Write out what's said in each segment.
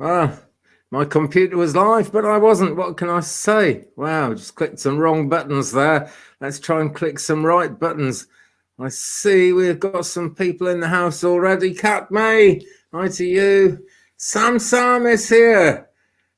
Well, my computer was live, but I wasn't. What can I say? Wow, just clicked some wrong buttons there. Let's try and click some right buttons. I see we've got some people in the house already. Cat May, hi to you. Sam is here.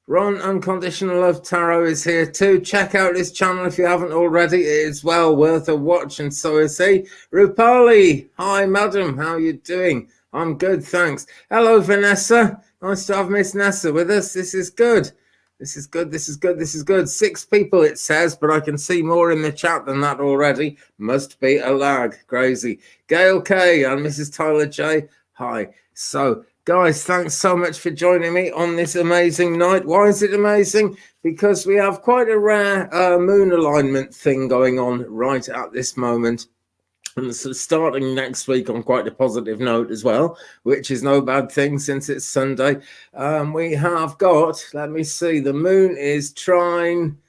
Ron Unconditional Love Tarot is here too. Check out his channel if you haven't already. It is well worth a watch, and so is he. Rupali, hi madam, how are you doing? I'm good, thanks. Hello, Vanessa. Nice to have Miss Nessa with us. This is good. This is good. This is good. This is good. 6 people, it says, but I can see more in the chat than that already. Must be a lag. Crazy. Gail K and Mrs. Tyler J. Hi. So, guys, thanks so much for joining me on this amazing night. Why is it amazing? Because we have quite a rare moon alignment thing going on right at this moment. And so starting next week on quite a positive note as well, which is no bad thing since it's Sunday. We have got, let me see, the moon is trine.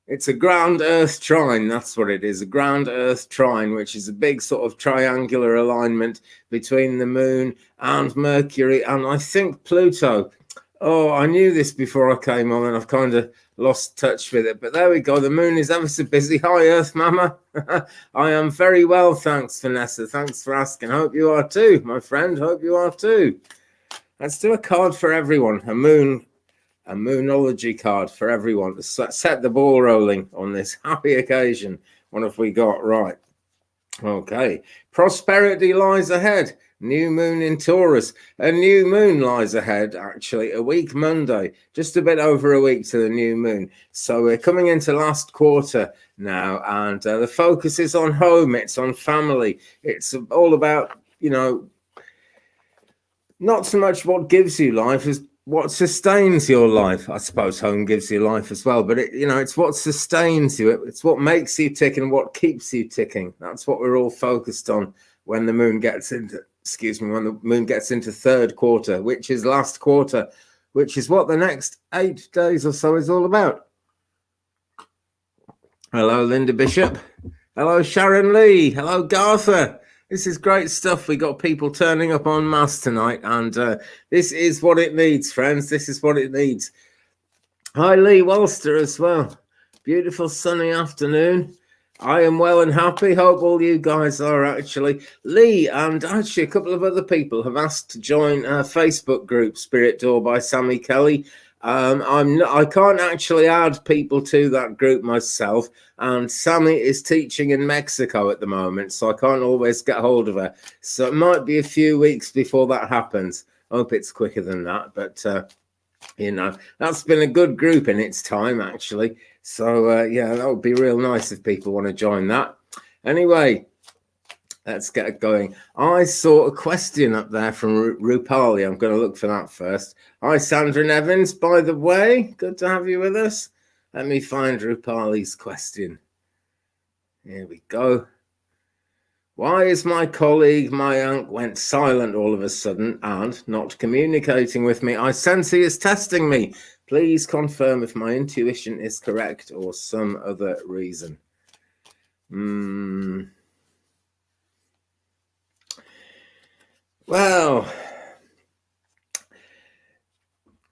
It's a ground earth trine. That's what it is, a ground earth trine, which is a big sort of triangular alignment between the moon and Mercury and I think Pluto. Oh, I knew this before I came on and I've kind of lost touch with it. But there we go. The moon is ever so busy. Hi, Earth Mama. I am very well, thanks, Vanessa. Thanks for asking. Hope you are too, my friend. Hope you are too. Let's do a card for everyone. A moonology card for everyone to set the ball rolling on this happy occasion. What have we got? Right. Okay. Prosperity lies ahead. New moon in Taurus. A new moon lies ahead, actually, a week Monday, just a bit over a week to the new moon. So we're coming into last quarter now, and the focus is on home, it's on family. It's all about, you know, not so much what gives you life as what sustains your life. I suppose home gives you life as well, but it's what sustains you. It's what makes you tick and what keeps you ticking. That's what we're all focused on when the moon gets into third quarter, which is last quarter, which is what the next 8 days or so is all about. Hello, Linda Bishop. Hello, Sharon Lee. Hello, Gartha. This is great stuff. We got people turning up en masse tonight, and this is what it needs, friends. This is what it needs. Hi, Lee Walster as well. Beautiful sunny afternoon. I am well and happy. Hope all you guys are actually. Lee and actually a couple of other people have asked to join a Facebook group, Spirit Door by Sammy Kelly. I can't actually add people to that group myself, and Sammy is teaching in Mexico at the moment, so I can't always get hold of her. So it might be a few weeks before that happens. I hope it's quicker than that, but that's been a good group in its time, actually. So, yeah, that would be real nice if people want to join that. Anyway, let's get it going. I saw a question up there from Rupali. I'm going to look for that first. Hi, Sandra Nevins, by the way. Good to have you with us. Let me find Rupali's question. Here we go. Why is my colleague Mayank went silent all of a sudden and not communicating with me? I sense he is testing me. Please confirm if my intuition is correct or some other reason. Well,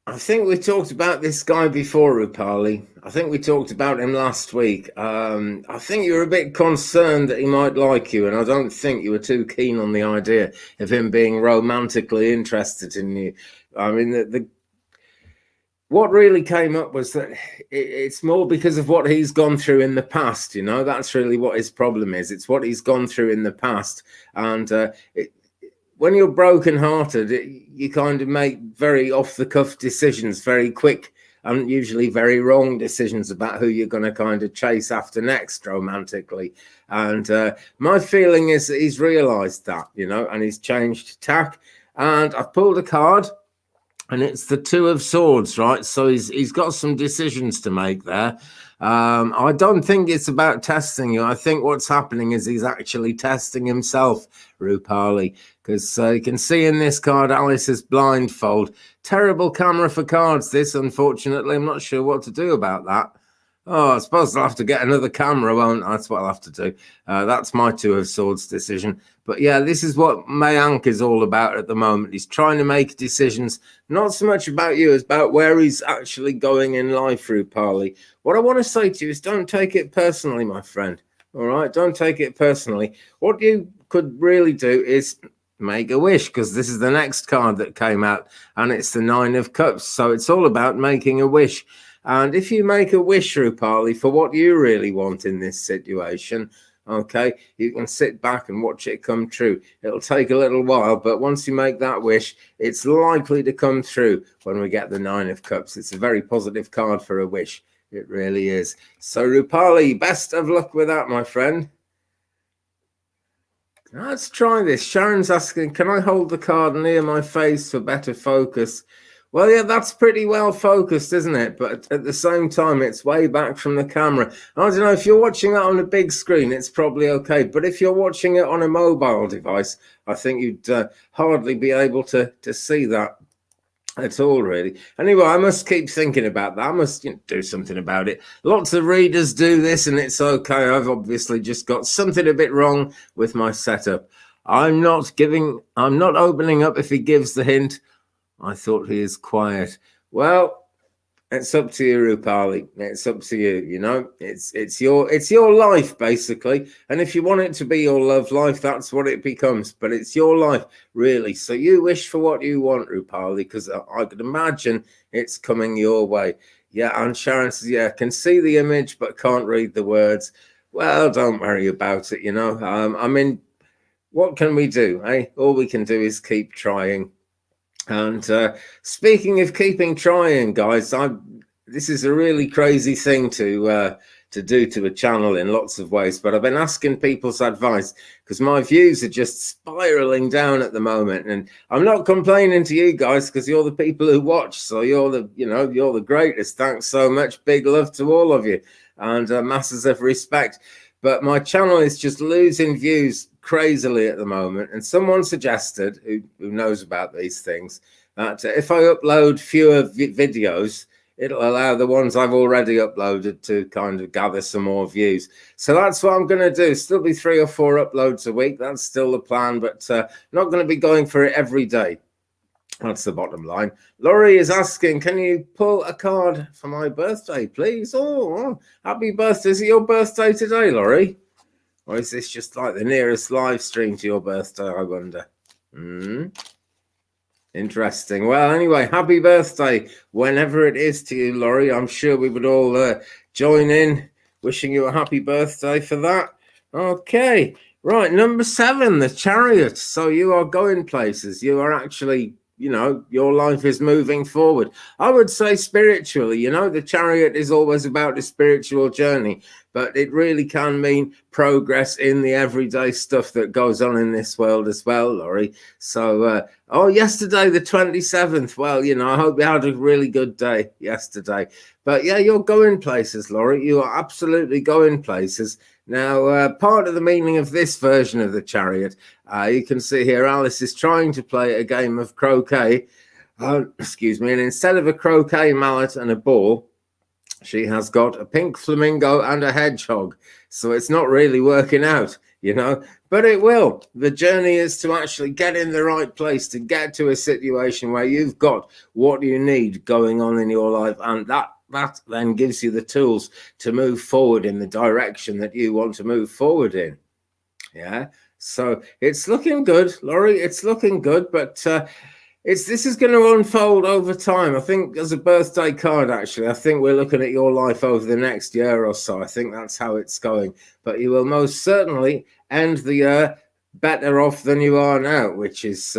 I think we talked about this guy before, Rupali. I think we talked about him last week. I think you were a bit concerned that he might like you, and I don't think you were too keen on the idea of him being romantically interested in you. I mean, what really came up was that it's more because of what he's gone through in the past, that's really what his problem is. It's what he's gone through in the past. And when you're brokenhearted, you kind of make very off-the-cuff decisions, very quick and usually very wrong decisions about who you're going to kind of chase after next romantically. And my feeling is that he's realised that, and he's changed tack. And I've pulled a card. And it's the Two of Swords, right? So he's got some decisions to make there. I don't think it's about testing you. I think what's happening is he's actually testing himself, Rupali, because you can see in this card Alice's blindfold. Terrible camera for cards, this, unfortunately. I'm not sure what to do about that. Oh, I suppose I'll have to get another camera, won't I? That's what I'll have to do. That's my Two of Swords decision. But yeah, this is what Mayank is all about at the moment. He's trying to make decisions, not so much about you, as about where he's actually going in life, Rupali. What I want to say to you is don't take it personally, my friend. All right? Don't take it personally. What you could really do is make a wish, because this is the next card that came out, and it's the Nine of Cups. So it's all about making a wish. And if you make a wish, Rupali, for what you really want in this situation, okay, you can sit back and watch it come true. It'll take a little while, but once you make that wish, it's likely to come true when we get the Nine of Cups. It's a very positive card for a wish. It really is. So, Rupali, best of luck with that, my friend. Let's try this. Sharon's asking, can I hold the card near my face for better focus? Well, yeah, that's pretty well focused, isn't it? But at the same time, it's way back from the camera. I don't know, if you're watching that on a big screen, it's probably okay. But if you're watching it on a mobile device, I think you'd hardly be able to see that at all, really. Anyway, I must keep thinking about that. I must do something about it. Lots of readers do this, and it's okay. I've obviously just got something a bit wrong with my setup. I'm not opening up if he gives the hint. I thought he is quiet. Well, it's up to you, Rupali. It's up to you. You know, it's your life, basically. And if you want it to be your love life, that's what it becomes. But it's your life, really. So you wish for what you want, Rupali, because I could imagine it's coming your way. Yeah, and Sharon says, yeah, can see the image but can't read the words. Well, don't worry about it. You know, I mean, what can we do? Eh? All we can do is keep trying. And speaking of keeping trying, guys, this is a really crazy thing to do to a channel in lots of ways, but I've been asking people's advice because my views are just spiraling down at the moment, and I'm not complaining to you guys because you're the people who watch, so you're the greatest. Thanks so much. Big love to all of you, and masses of respect. But my channel is just losing views crazily at the moment. And someone suggested, who knows about these things, that if I upload fewer videos, it'll allow the ones I've already uploaded to kind of gather some more views. So that's what I'm going to do. Still be 3 or 4 uploads a week. That's still the plan, but not going to be going for it every day. That's the bottom line. Laurie is asking, can you pull a card for my birthday, please? Oh, happy birthday. Is it your birthday today, Laurie? Or is this just like the nearest live stream to your birthday, I wonder? Interesting. Well, anyway, happy birthday, whenever it is to you, Laurie. I'm sure we would all join in wishing you a happy birthday for that. Okay. Right, number 7, the Chariot. So you are going places. You are actually, your life is moving forward. I would say spiritually, the Chariot is always about a spiritual journey, but it really can mean progress in the everyday stuff that goes on in this world as well, Laurie. So, yesterday, the 27th. Well, I hope you had a really good day yesterday. But yeah, you're going places, Laurie. You are absolutely going places. Now, part of the meaning of this version of the Chariot, you can see here, Alice is trying to play a game of croquet. Excuse me. And instead of a croquet mallet and a ball, she has got a pink flamingo and a hedgehog. So it's not really working out, but it will. The journey is to actually get in the right place, to get to a situation where you've got what you need going on in your life. And that then gives you the tools to move forward in the direction that you want to move forward in. Yeah. So it's looking good, Laurie. It's looking good, but this is going to unfold over time. I think as a birthday card, actually, I think we're looking at your life over the next year or so. I think that's how it's going. But you will most certainly end the year better off than you are now, which is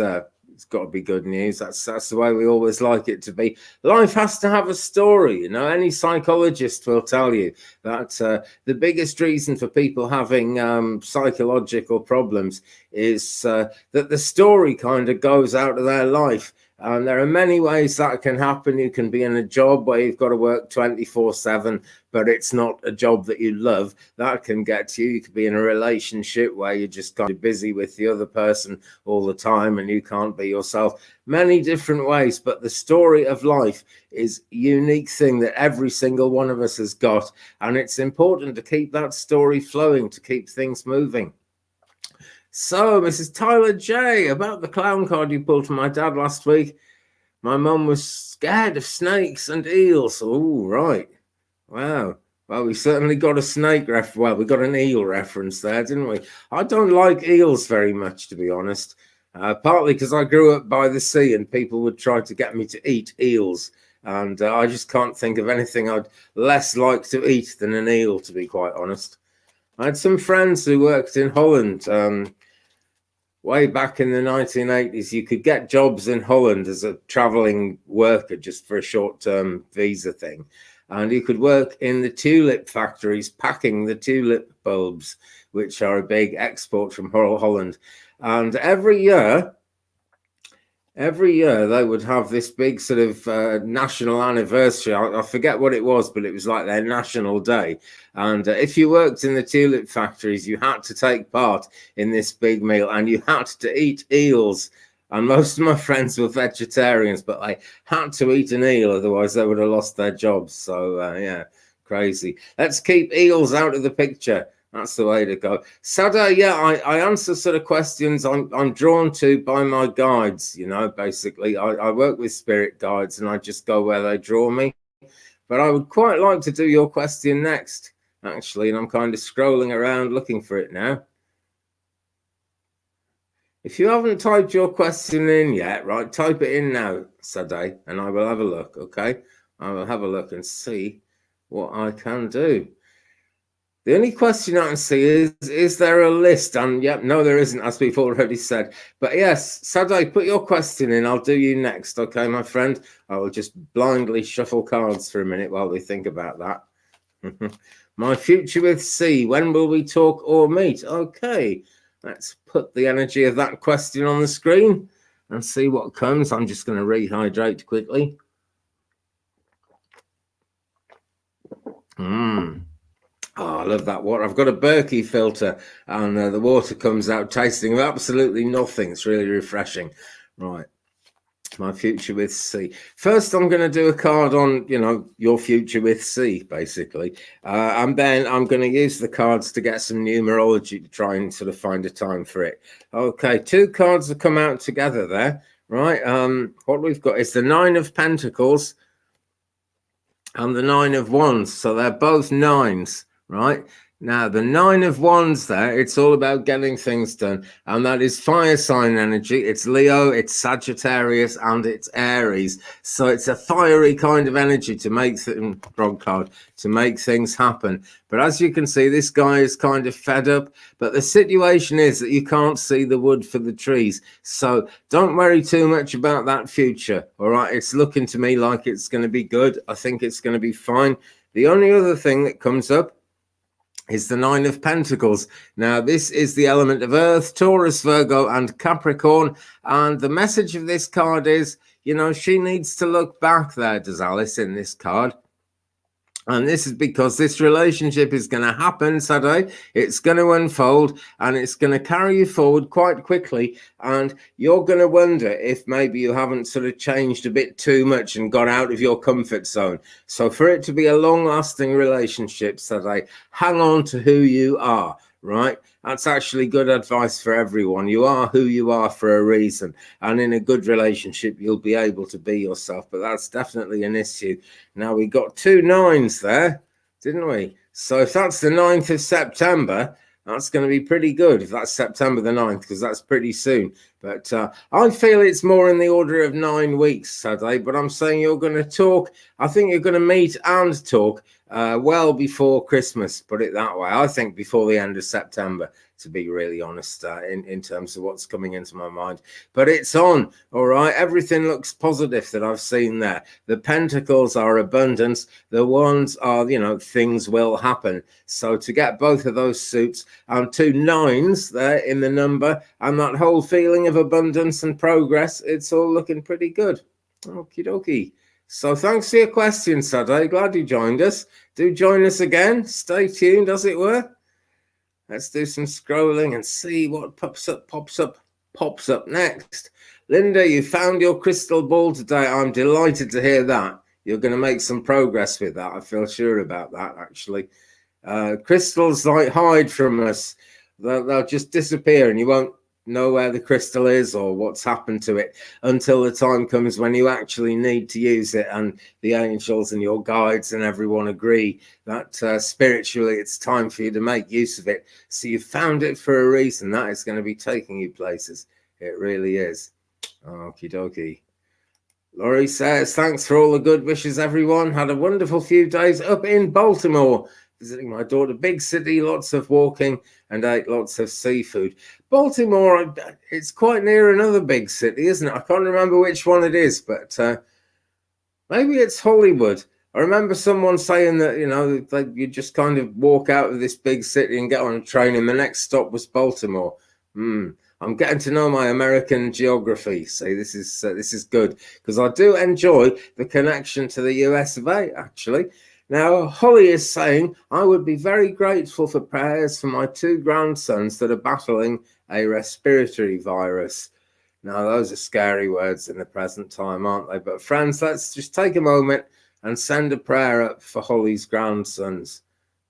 it's got to be good news. That's the way we always like it to be. Life has to have a story. Any psychologist will tell you that the biggest reason for people having psychological problems is that the story kind of goes out of their life And there are many ways that can happen. You can be in a job where you've got to work 24/7, but it's not a job that you love. That can get to you. You could be in a relationship where you're just kind of busy with the other person all the time and you can't be yourself. Many different ways, but the story of life is a unique thing that every single one of us has got. And it's important to keep that story flowing, to keep things moving. So, Mrs. Tyler J, about the clown card you pulled for my dad last week. My mum was scared of snakes and eels. Oh, right. Wow. Well, we certainly got a snake we got an eel reference there, didn't we? I don't like eels very much, to be honest. Partly because I grew up by the sea and people would try to get me to eat eels. And I just can't think of anything I'd less like to eat than an eel, to be quite honest. I had some friends who worked in Holland. Way back in the 1980s, you could get jobs in Holland as a traveling worker just for a short-term visa thing. And you could work in the tulip factories packing the tulip bulbs, which are a big export from Holland. And every year they would have this big sort of national anniversary. I forget what it was, but it was like their national day. And if you worked in the tulip factories, you had to take part in this big meal and you had to eat eels. And most of my friends were vegetarians, but they had to eat an eel, otherwise they would have lost their jobs. So, yeah, crazy. Let's keep eels out of the picture. That's the way to go. Sada, yeah, I answer sort of questions I'm drawn to by my guides, you know, basically. I work with spirit guides and I just go where they draw me. But I would quite like to do your question next, actually, and I'm kind of scrolling around looking for it now. If you haven't typed your question in yet, right, type it in now, Sada, and I will have a look, okay? I will have a look and see what I can do. The only question I can see is there a list? And yep, no, there isn't, as we've already said. But yes, Sadai, put your question in. I'll do you next, okay, my friend? I will just blindly shuffle cards for a minute while we think about that. My future with C, when will we talk or meet? Okay, let's put the energy of that question on the screen and see what comes. I'm just going to rehydrate quickly. Oh, I love that water. I've got a Berkey filter and the water comes out tasting of absolutely nothing. It's really refreshing. Right. My future with C. First, I'm going to do a card on, you know, your future with C, basically. And then I'm going to use the cards to get some numerology to try and sort of find a time for it. Okay, two cards have come out together there, right? What we've got is the Nine of Pentacles and the Nine of Wands. So they're both nines. Right now, the Nine of Wands there, it's all about getting things done, and that is fire sign energy. It's Leo, it's Sagittarius, and it's Aries. So it's a fiery kind of energy to make to make things happen. But as you can see, this guy is kind of fed up. But the situation is that you can't see the wood for the trees. So don't worry too much about that future. All right, it's looking to me like it's going to be good. I think it's going to be fine. The only other thing that comes up is the Nine of Pentacles. Now, this is the element of Earth, Taurus, Virgo, and Capricorn. And the message of this card is, you know, she needs to look back there, does Alice, in this card. And this is because this relationship is going to happen, Sadai. It's going to unfold and it's going to carry you forward quite quickly. And you're going to wonder if maybe you haven't sort of changed a bit too much and got out of your comfort zone. So for it to be a long-lasting relationship, Sadai, hang on to who you are. Right? That's actually good advice for everyone. You are who you are for a reason. And in a good relationship, you'll be able to be yourself. But that's definitely an issue. Now, we got two nines there, didn't we? So if that's the 9th of September, that's going to be pretty good. If that's September the 9th, because that's pretty soon. But I feel it's more in the order of 9 weeks, Sadly. But I'm saying you're going to talk. I think you're going to meet and talk well before Christmas, put it that way. I think before the end of September. to be really honest, in terms of what's coming into my mind. But it's on, all right? Everything looks positive that I've seen there. The pentacles are abundance. The wands are, you know, things will happen. So to get both of those suits and 2 9s there in the number and that whole feeling of abundance and progress, it's all looking pretty good. Okie dokie. So thanks for your questions, Sadie. Glad you joined us. Do join us again. Stay tuned, as it were. Let's do some scrolling and see what pops up next. Linda, you found your crystal ball today. I'm delighted to hear that. You're going to make some progress with that. I feel sure about that, actually. Crystals like hide from us. They'll just disappear and you won't know where the crystal is or what's happened to it until the time comes when you actually need to use it, and the angels and your guides and everyone agree that spiritually it's time for you to make use of it. So you found it for a reason. That is going to be taking you places. It really is. Okie dokie. Laurie says, thanks for all the good wishes, everyone. Had a wonderful few days up in Baltimore, visiting my daughter. Big city, lots of walking, and ate lots of seafood. Baltimore, it's quite near another big city, isn't it? I can't remember which one it is, but maybe it's Hollywood. I remember someone saying that, you know, like you just kind of walk out of this big city and get on a train, and the next stop was Baltimore. I'm getting to know my American geography. See, this is good, because I do enjoy the connection to the US of A, actually. Now, Holly is saying, I would be very grateful for prayers for my 2 grandsons that are battling a respiratory virus. Now, those are scary words in the present time, aren't they? But friends, let's just take a moment and send a prayer up for Holly's grandsons.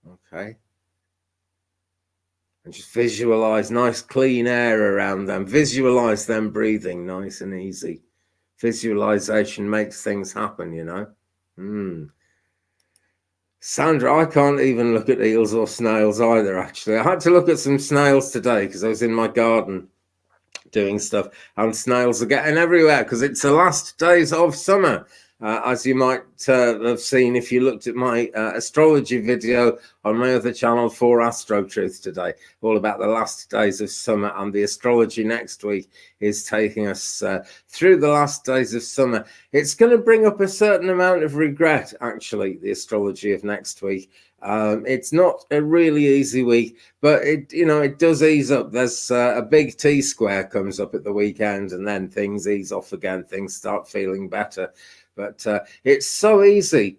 Okay. And just visualize nice clean air around them. Visualize them breathing nice and easy. Visualization makes things happen, you know. Sandra, I can't even look at eels or snails either, actually. I had to look at some snails today because I was in my garden doing stuff, and snails are getting everywhere because it's the last days of summer. As you might have seen if you looked at my astrology video on my other channel, For Astro Truth today, all about the last days of summer, and the astrology next week is taking us through the last days of summer. It's going to bring up a certain amount of regret, actually, the astrology of next week. It's not a really easy week, but it does ease up. There's a big T-square comes up at the weekend, and then things ease off again. Things start feeling better. But it's so easy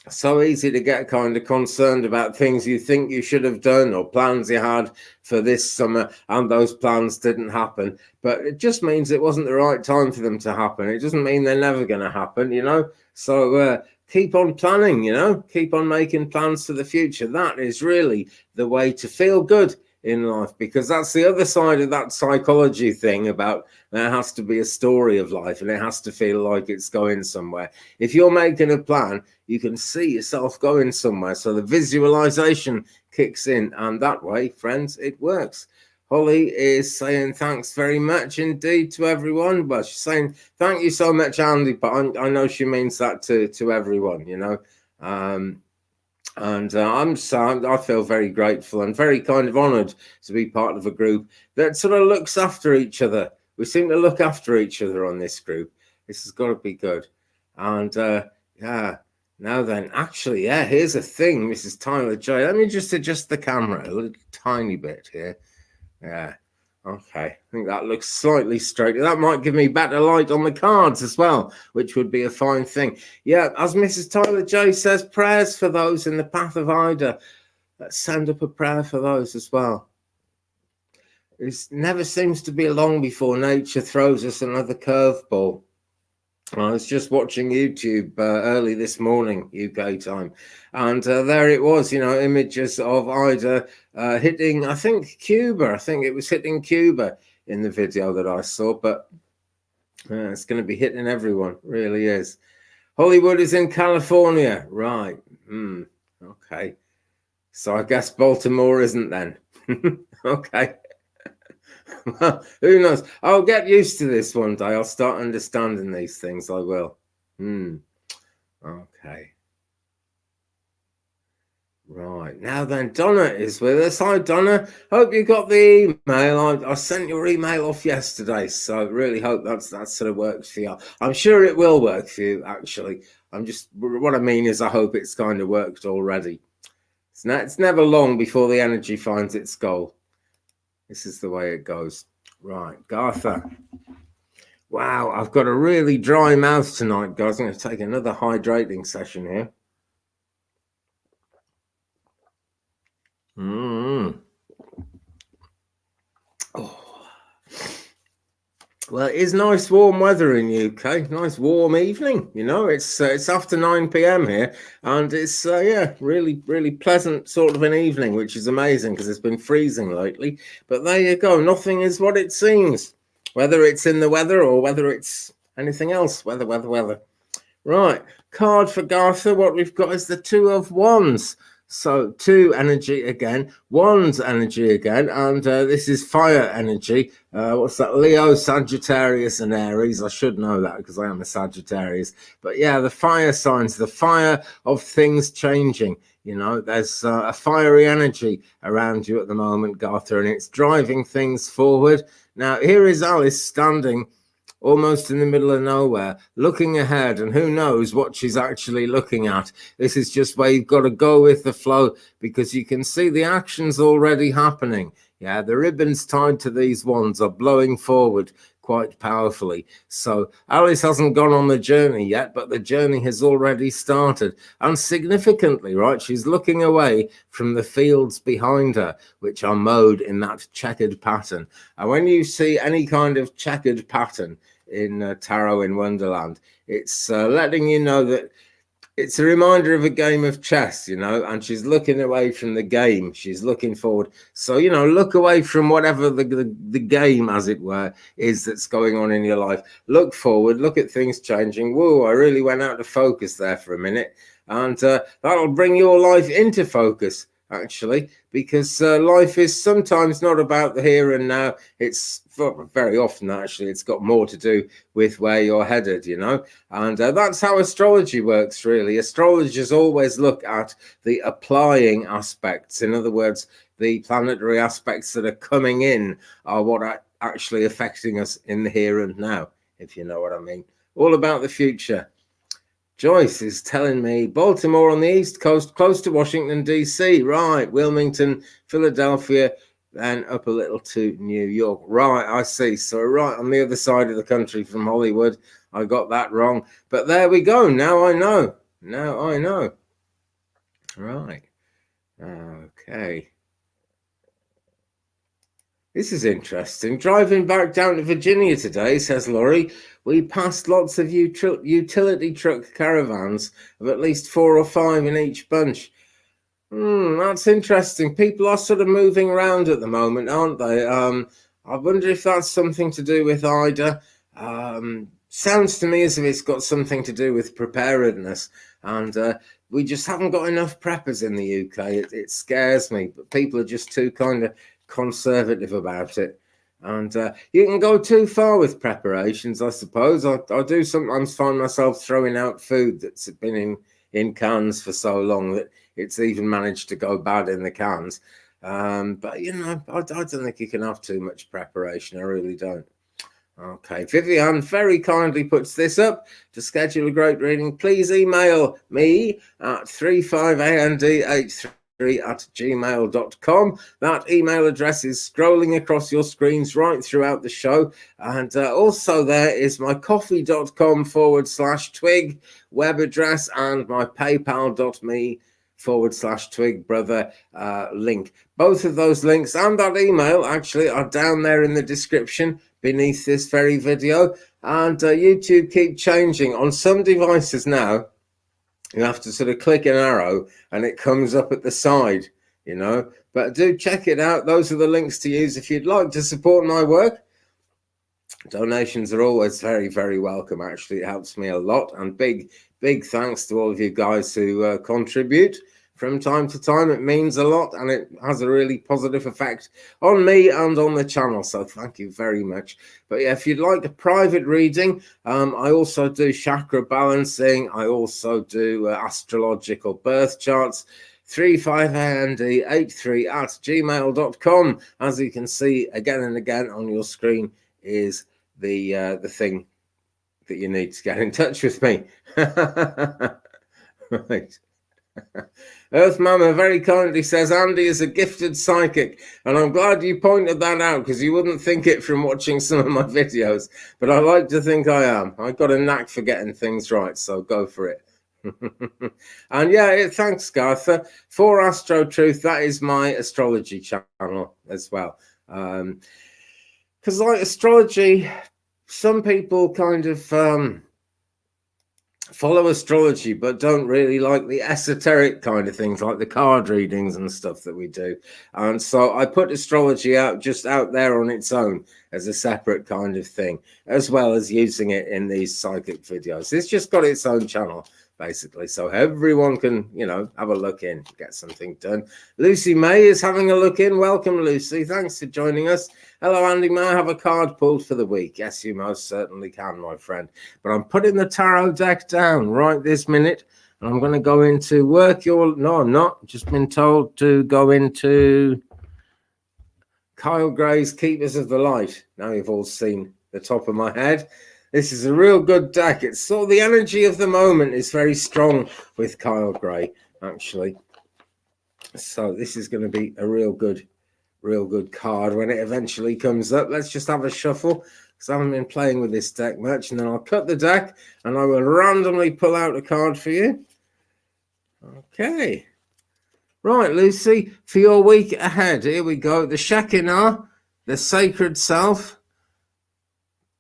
to get kind of concerned about things you think you should have done or plans you had for this summer, and those plans didn't happen. But it just means it wasn't the right time for them to happen. It doesn't mean they're never going to happen, you know. So keep on planning, you know, keep on making plans for the future. That is really the way to feel good in life, because that's the other side of that psychology thing about there has to be a story of life and it has to feel like it's going somewhere. If you're making a plan, you can see yourself going somewhere, so the visualization kicks in, and that way, friends, it works. Holly is saying thanks very much indeed to everyone. Well, she's saying thank you so much, Andy, but I know she means that to everyone, you know. And I feel very grateful and very kind of honored to be part of a group that sort of looks after each other. We seem to look after each other on this group. This has got to be good. And yeah, now then, actually, yeah, here's a thing, Mrs. Tyler J. Let me just adjust the camera a little tiny bit here. Yeah. Okay, I think that looks slightly straight. That might give me better light on the cards as well, which would be a fine thing. Yeah, as Mrs. Tyler J says, prayers for those in the path of Ida. Let's send up a prayer for those as well. It never seems to be long before nature throws us another curveball. I was just watching YouTube early this morning, UK time, and there it was, you know, images of Ida hitting, I think, Cuba. I think it was hitting Cuba in the video that I saw, but it's going to be hitting everyone, really is. Hollywood is in California, right? Okay. So I guess Baltimore isn't then. Okay. Well, who knows? I'll get used to this one day. I'll start understanding these things. I will. Okay. Right, now then, Donna is with us. Hi, Donna. Hope you got the email. I sent your email off yesterday, so I really hope that sort of works for you. I'm sure it will work for you, actually. What I mean is I hope it's kind of worked already. It's never long before the energy finds its goal. This is the way it goes. Right, Gartha. Wow, I've got a really dry mouth tonight, guys. I'm going to take another hydrating session here. Oh. Well, it is nice warm weather in UK. Nice warm evening. You know, it's after 9 p.m. here, and it's really pleasant sort of an evening, which is amazing because it's been freezing lately. But there you go. Nothing is what it seems, whether it's in the weather or whether it's anything else. Weather. Right, card for Gartha. What we've got is the Two of Wands. So 2 energy again, Wands energy again, and this is fire energy. What's that? Leo, Sagittarius, and Aries. I should know that because I am a Sagittarius. But yeah, the fire signs, the fire of things changing. You know, there's a fiery energy around you at the moment, Gartha, and it's driving things forward. Now, here is Alice standing almost in the middle of nowhere, looking ahead, and who knows what she's actually looking at. This is just where you've got to go with the flow, because you can see the actions already happening. Yeah, the ribbons tied to these wands are blowing forward quite powerfully. So Alice hasn't gone on the journey yet, but the journey has already started. And significantly, right, she's looking away from the fields behind her, which are mowed in that checkered pattern. And when you see any kind of checkered pattern in Tarot in Wonderland, it's letting you know that it's a reminder of a game of chess, you know, and she's looking away from the game. She's looking forward. So, you know, look away from whatever the game, as it were, is that's going on in your life. Look forward, look at things changing. Whoa, I really went out of focus there for a minute. And that'll bring your life into focus, actually, because life is sometimes not about the here and now. It's very often, actually, it's got more to do with where you're headed, you know. And that's how astrology works, really. Astrologers always look at the applying aspects. In other words, the planetary aspects that are coming in are what are actually affecting us in the here and now, if you know what I mean. All about the future. Joyce is telling me Baltimore on the East Coast, close to Washington, D.C. Right, Wilmington, Philadelphia, and up a little to New York. Right, I see. So right on the other side of the country from Hollywood. I got that wrong. But there we go. Now I know. Right. Okay. This is interesting. Driving back down to Virginia today, says Laurie, we passed lots of utility truck caravans of at least 4 or 5 in each bunch. That's interesting. People are sort of moving around at the moment, aren't they? I wonder if that's something to do with Ida. Sounds to me as if it's got something to do with preparedness. And we just haven't got enough preppers in the UK. It scares me. But people are just too kind of conservative about it. And you can go too far with preparations, I suppose. I do sometimes find myself throwing out food that's been in cans for so long that it's even managed to go bad in the cans. But, you know, I don't think you can have too much preparation. I really don't. Okay, Vivian very kindly puts this up. To schedule a great reading, please email me at 35and83@gmail.com. That email address is scrolling across your screens right throughout the show. And also there is my coffee.com/twig web address and my paypal.me/twig brother link. Both of those links and that email actually are down there in the description beneath this very video. And YouTube keep changing. On some devices now, you have to sort of click an arrow and it comes up at the side, you know. But do check it out. Those are the links to use if you'd like to support my work. Donations are always very, very welcome. Actually, it helps me a lot. And big thanks to all of you guys who contribute from time to time. It means a lot and it has a really positive effect on me and on the channel. So thank you very much. But yeah, if you'd like a private reading, I also do chakra balancing. I also do astrological birth charts. 35and83@gmail.com. As you can see again and again on your screen is the thing that you need to get in touch with me. Right. Earth Mama very kindly says Andy is a gifted psychic, and I'm glad you pointed that out because you wouldn't think it from watching some of my videos, but I like to think I am. I've got a knack for getting things right, so go for it. And yeah, thanks Garth for Astro Truth. That is my astrology channel as well, because like astrology, some people kind of follow astrology but don't really like the esoteric kind of things like the card readings and stuff that we do, and so I put astrology out there on its own as a separate kind of thing, as well as using it in these psychic videos. It's just got its own channel basically, so everyone can, you know, have a look in, get something done. Lucy May is having a look in. Welcome, Lucy. Thanks for joining us. Hello, Andy. May I have a card pulled for the week? Yes, you most certainly can, my friend. But I'm putting the tarot deck down right this minute, and I'm going to go into work your... No, I'm not. Just been told to go into Kyle Gray's Keepers of the Light. Now you've all seen the top of my head. This is a real good deck. It's sort of the energy of the moment is very strong with Kyle Gray, actually. So this is going to be a real good card when it eventually comes up. Let's just have a shuffle because I haven't been playing with this deck much, and then I'll cut the deck and I will randomly pull out a card for you. Okay. Right, Lucy, for your week ahead, here we go. The Shekinah, the Sacred Self.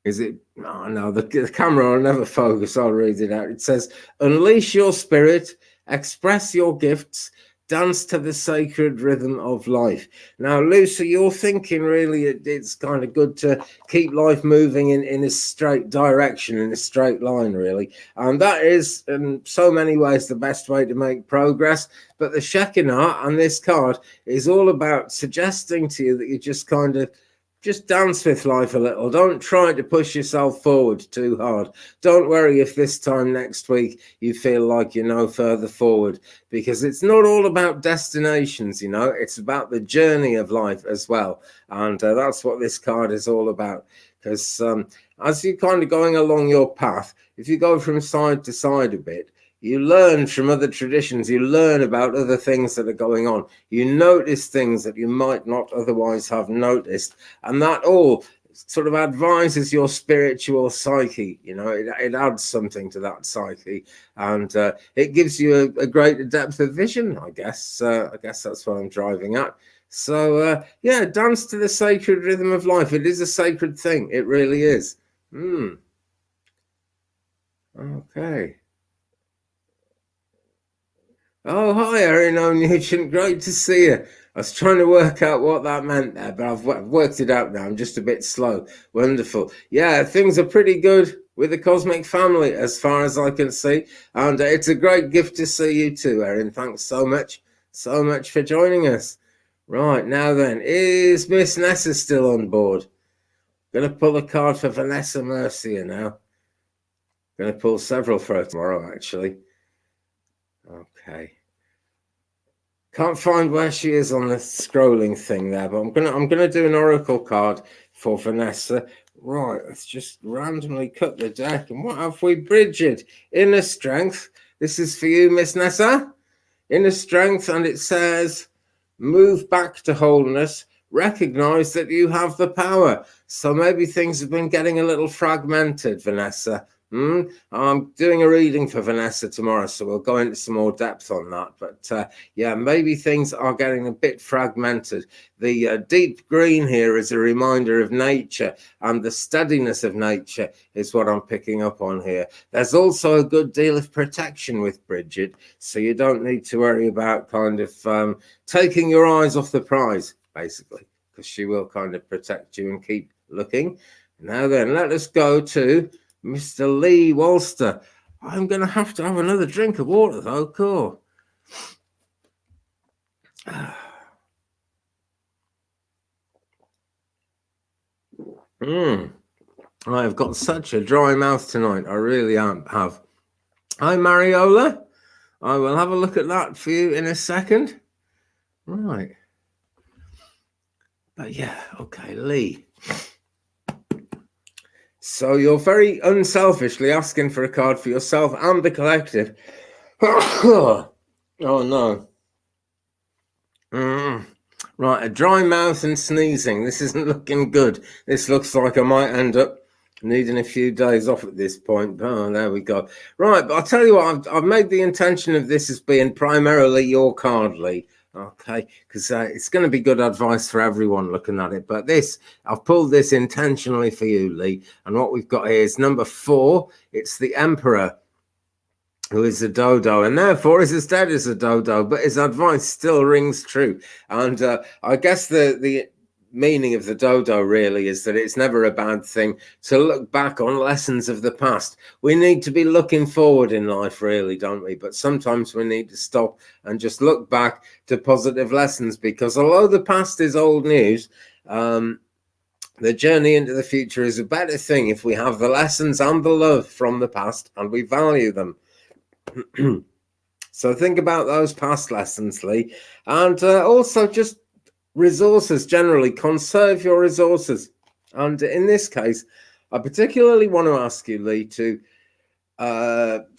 Is it? Oh, no, the camera will never focus. I'll read it out. It says, unleash your spirit, express your gifts, dance to the sacred rhythm of life. Now, Lucy, you're thinking really it's kind of good to keep life moving in a straight direction, in a straight line, really. And that is, in so many ways, the best way to make progress. But the Shekinah and this card is all about suggesting to you that you just kind of just dance with life a little. Don't try to push yourself forward too hard. Don't worry if this time next week you feel like you're no further forward, because it's not all about destinations, you know. It's about the journey of life as well. And that's what this card is all about. Because as you're kind of going along your path, if you go from side to side a bit, you learn from other traditions. You learn about other things that are going on. You notice things that you might not otherwise have noticed. And that all sort of advises your spiritual psyche. You know, it adds something to that psyche. And it gives you a greater depth of vision, I guess. I guess that's what I'm driving at. So, yeah, dance to the sacred rhythm of life. It is a sacred thing. It really is. Okay. Oh, hi, Erin O'Nugent. Great to see you. I was trying to work out what that meant there, but I've worked it out now. I'm just a bit slow. Wonderful. Yeah, things are pretty good with the cosmic family as far as I can see. And it's a great gift to see you too, Erin. Thanks so much for joining us. Right, now then, is Miss Nessa still on board? Going to pull a card for Vanessa Mercier now. Going to pull several for her tomorrow, actually. Okay. Can't find where she is on the scrolling thing there, but I'm gonna do an oracle card for Vanessa. Right, let's just randomly cut the deck. And what have we? Bridget, inner strength. This is for you, Miss Nessa. Inner strength, and it says, move back to wholeness. Recognize that you have the power. So maybe things have been getting a little fragmented, Vanessa. I'm doing a reading for Vanessa tomorrow, so we'll go into some more depth on that. But yeah, maybe things are getting a bit fragmented. The deep green here is a reminder of nature, and the steadiness of nature is what I'm picking up on here. There's also a good deal of protection with Bridget, so you don't need to worry about kind of taking your eyes off the prize, basically, because she will kind of protect you and keep looking. Now then, let us go to Mr. Lee Walster. I'm going to have another drink of water, though. Cool. I've got such a dry mouth tonight. I really have. Hi, Mariola. I will have a look at that for you in a second. Right. But yeah, okay, Lee. So you're very unselfishly asking for a card for yourself and the collective. Oh no. Right, a dry mouth and sneezing. This isn't looking good. This looks like I might end up needing a few days off at this point. Oh, there we go. Right, but I'll tell you what, I've made the intention of this as being primarily your card, Lee. Okay, because it's going to be good advice for everyone looking at it. But I've pulled this intentionally for you, Lee. And what we've got here is number 4. It's the Emperor, who is a dodo, and therefore is as dead as a dodo, but his advice still rings true. And I guess the meaning of the dodo really is that it's never a bad thing to look back on lessons of the past. We need to be looking forward in life, really, don't we? But sometimes we need to stop and just look back to positive lessons, because although the past is old news, the journey into the future is a better thing if we have the lessons and the love from the past and we value them. So think about those past lessons, Lee, and also just resources generally. Conserve your resources, and in this case I particularly want to ask you, Lee, to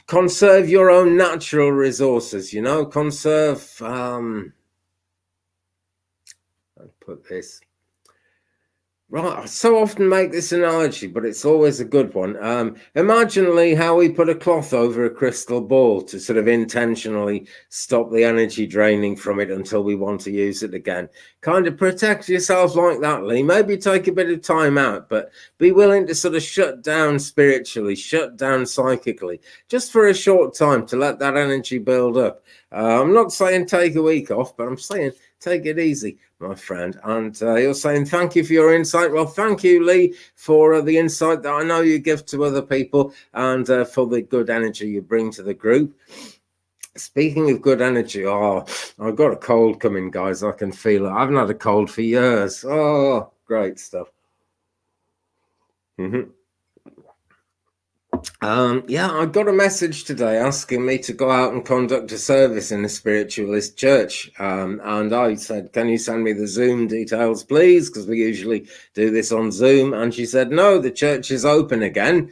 conserve your own natural resources. Conserve I'll put this right. I so often make this analogy, but it's always a good one. Imagine, Lee, how we put a cloth over a crystal ball to sort of intentionally stop the energy draining from it until we want to use it again. Kind of protect yourself like that, Lee. Maybe take a bit of time out, but be willing to sort of shut down spiritually, shut down psychically, just for a short time to let that energy build up. I'm not saying take a week off, but I'm saying take it easy, my friend. And you're saying thank you for your insight. Well, thank you, Lee, for the insight that I know you give to other people, and for the good energy you bring to the group. Speaking of good energy, I've got a cold coming, guys. I can feel it. I haven't had a cold for years. Oh, great stuff. Yeah, I got a message today asking me to go out and conduct a service in a spiritualist church. And I said, can you send me the Zoom details, please? Because we usually do this on Zoom. And she said, no, the church is open again.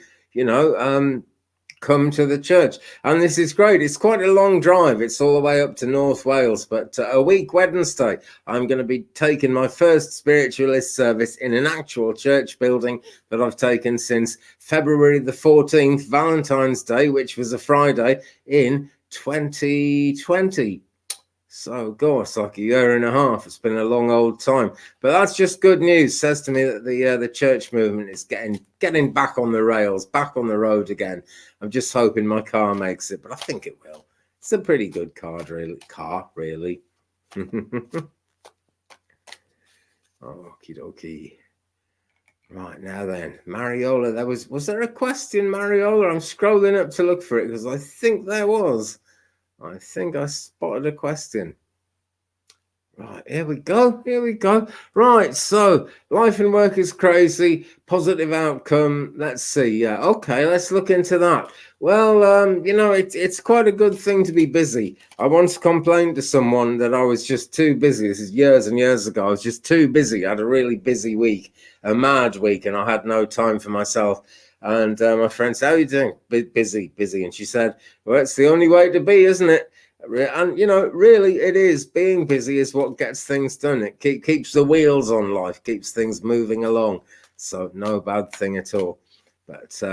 Come to the church. And this is great. It's quite a long drive. It's all the way up to North Wales. But a week Wednesday, I'm going to be taking my first spiritualist service in an actual church building that I've taken since February the 14th, Valentine's Day, which was a Friday in 2020. So, gosh, like a year and a half. It's been a long old time. But that's just good news. Says to me that the church movement is getting back on the rails, back on the road again. I'm just hoping my car makes it, but I think it will. It's a pretty good car, really. Okie dokie. Right, now then, Mariola, was there a question, Mariola? I'm scrolling up to look for it because I think there was. I think I spotted a question. Right, here we go. Right, so life and work is crazy, positive outcome. Let's see. Yeah, okay, let's look into that. Well, it's quite a good thing to be busy. I once complained to someone that I was just too busy. This is years and years ago. I was just too busy. I had a really busy week, a mad week, and I had no time for myself. And my friend said, how are you doing? Busy. And she said, well, it's the only way to be, isn't it? And, really it is. Being busy is what gets things done. It keeps the wheels on life, keeps things moving along. So no bad thing at all. But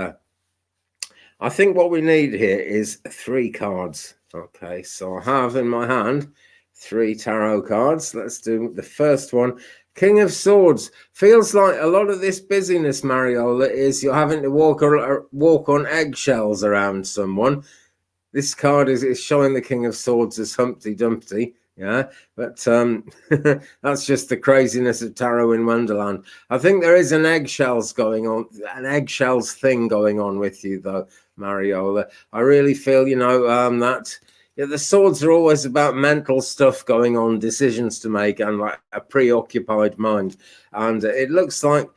I think what we need here is 3 cards. Okay, so I have in my hand 3 tarot cards. Let's do the first one. King of Swords. Feels like a lot of this busyness, Mariola, is you're having to walk on eggshells around someone. This card is showing the King of Swords as Humpty Dumpty. Yeah, but that's just the craziness of Tarot in Wonderland. I think there is an eggshells thing going on with you, though, Mariola. I really feel, that the swords are always about mental stuff going on, decisions to make, and like a preoccupied mind. And it looks like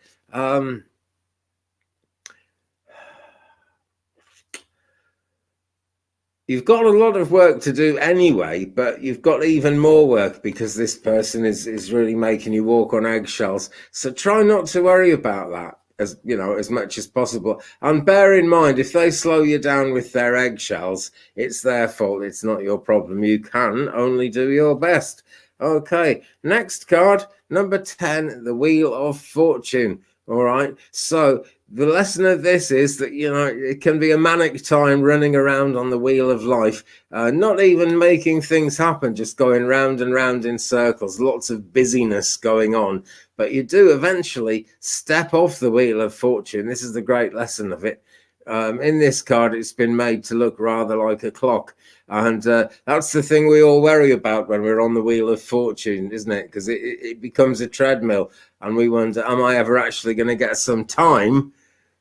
You've got a lot of work to do anyway, but you've got even more work because this person is really making you walk on eggshells. So try not to worry about that, as you know, as much as possible. And bear in mind, if they slow you down with their eggshells, it's their fault. It's not your problem. You can only do your best. Okay, next card, number 10, the Wheel of Fortune. All right, so the lesson of this is that, you know, it can be a manic time running around on the wheel of life, not even making things happen, just going round and round in circles, lots of busyness going on. But you do eventually step off the wheel of fortune. This is the great lesson of it. In this card, it's been made to look rather like a clock. And that's the thing we all worry about when we're on the wheel of fortune, isn't it? Because it becomes a treadmill. And we wonder, am I ever actually going to get some time,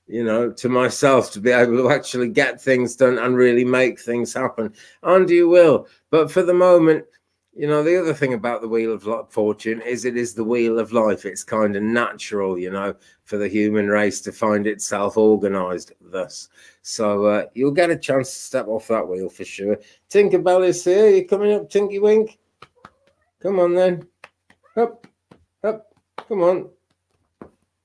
you know, to myself to be able to actually get things done and really make things happen? And you will. But for the moment, you know, the other thing about the Wheel of Fortune is it is the wheel of life. It's kind of natural, you know, for the human race to find itself organized thus. So you'll get a chance to step off that wheel for sure. Tinkerbell is here. You coming up, Tinky Wink? Come on then. Up, up. Come on.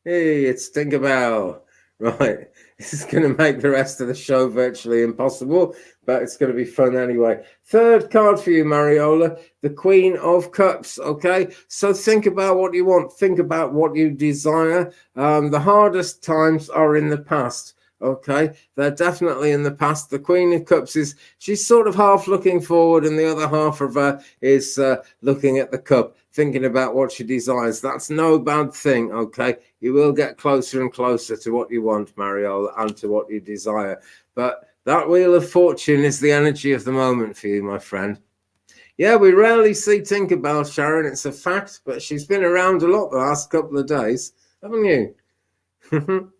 Hey, it's Tinkerbell. Right. This is going to make the rest of the show virtually impossible, but it's going to be fun anyway. Third card for you, Mariola, the Queen of Cups. Okay, so think about what you want. Think about what you desire. The hardest times are in the past. Okay, they're definitely in the past. The Queen of Cups she's sort of half looking forward, and the other half of her is looking at the cup, thinking about what she desires. That's no bad thing. Okay, you will get closer and closer to what you want, Mariola, and to what you desire. But that Wheel of Fortune is the energy of the moment for you, my friend. Yeah, we rarely see Tinkerbell, Sharon. It's a fact, but she's been around a lot the last couple of days, haven't you?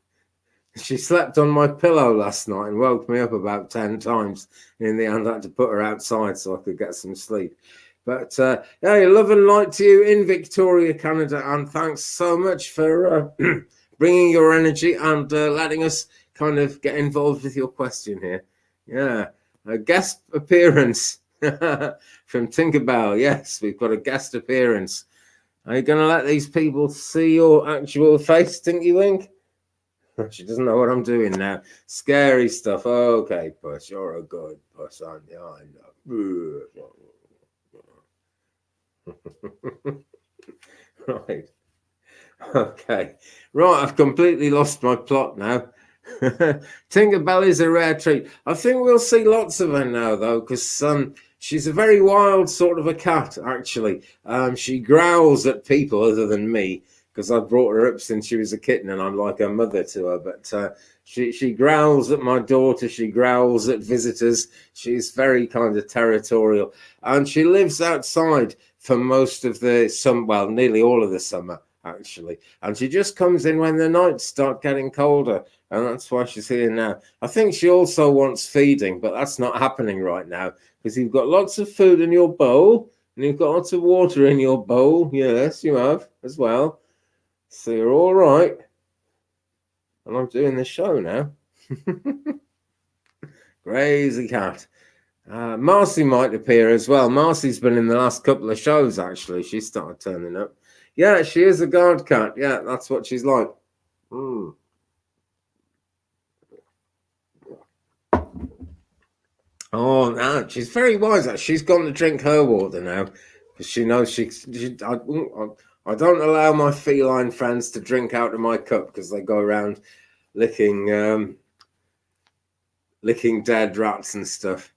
She slept on my pillow last night and woke me up about 10 times. In the end, I had to put her outside so I could get some sleep. But yeah, love and light to you in Victoria, Canada. And thanks so much for bringing your energy and letting us kind of get involved with your question here. Yeah, a guest appearance from Tinkerbell. Yes, we've got a guest appearance. Are you going to let these people see your actual face, Tinky Wink? She doesn't know what I'm doing now. Scary stuff. Okay, puss, you're a good puss, aren't you? I know. Right. Okay. Right, I've completely lost my plot now. Tinkerbell is a rare treat. I think we'll see lots of her now, though, because she's a very wild sort of a cat, actually. She growls at people other than me, because I brought her up since she was a kitten and I'm like a mother to her. But she growls at my daughter. She growls at visitors. She's very kind of territorial. And she lives outside for most of well, nearly all of the summer, actually. And she just comes in when the nights start getting colder. And that's why she's here now. I think she also wants feeding, but that's not happening right now because you've got lots of food in your bowl and you've got lots of water in your bowl. Yes, you have as well. So you're all right. And I'm doing the show now. Crazy cat. Marcy might appear as well. Marcy's been in the last couple of shows, actually. She started turning up. Yeah, she is a guard cat. Yeah, that's what she's like. Mm. Oh, no, she's very wise. She's gone to drink her water now because she knows I don't allow my feline friends to drink out of my cup because they go around licking dead rats and stuff.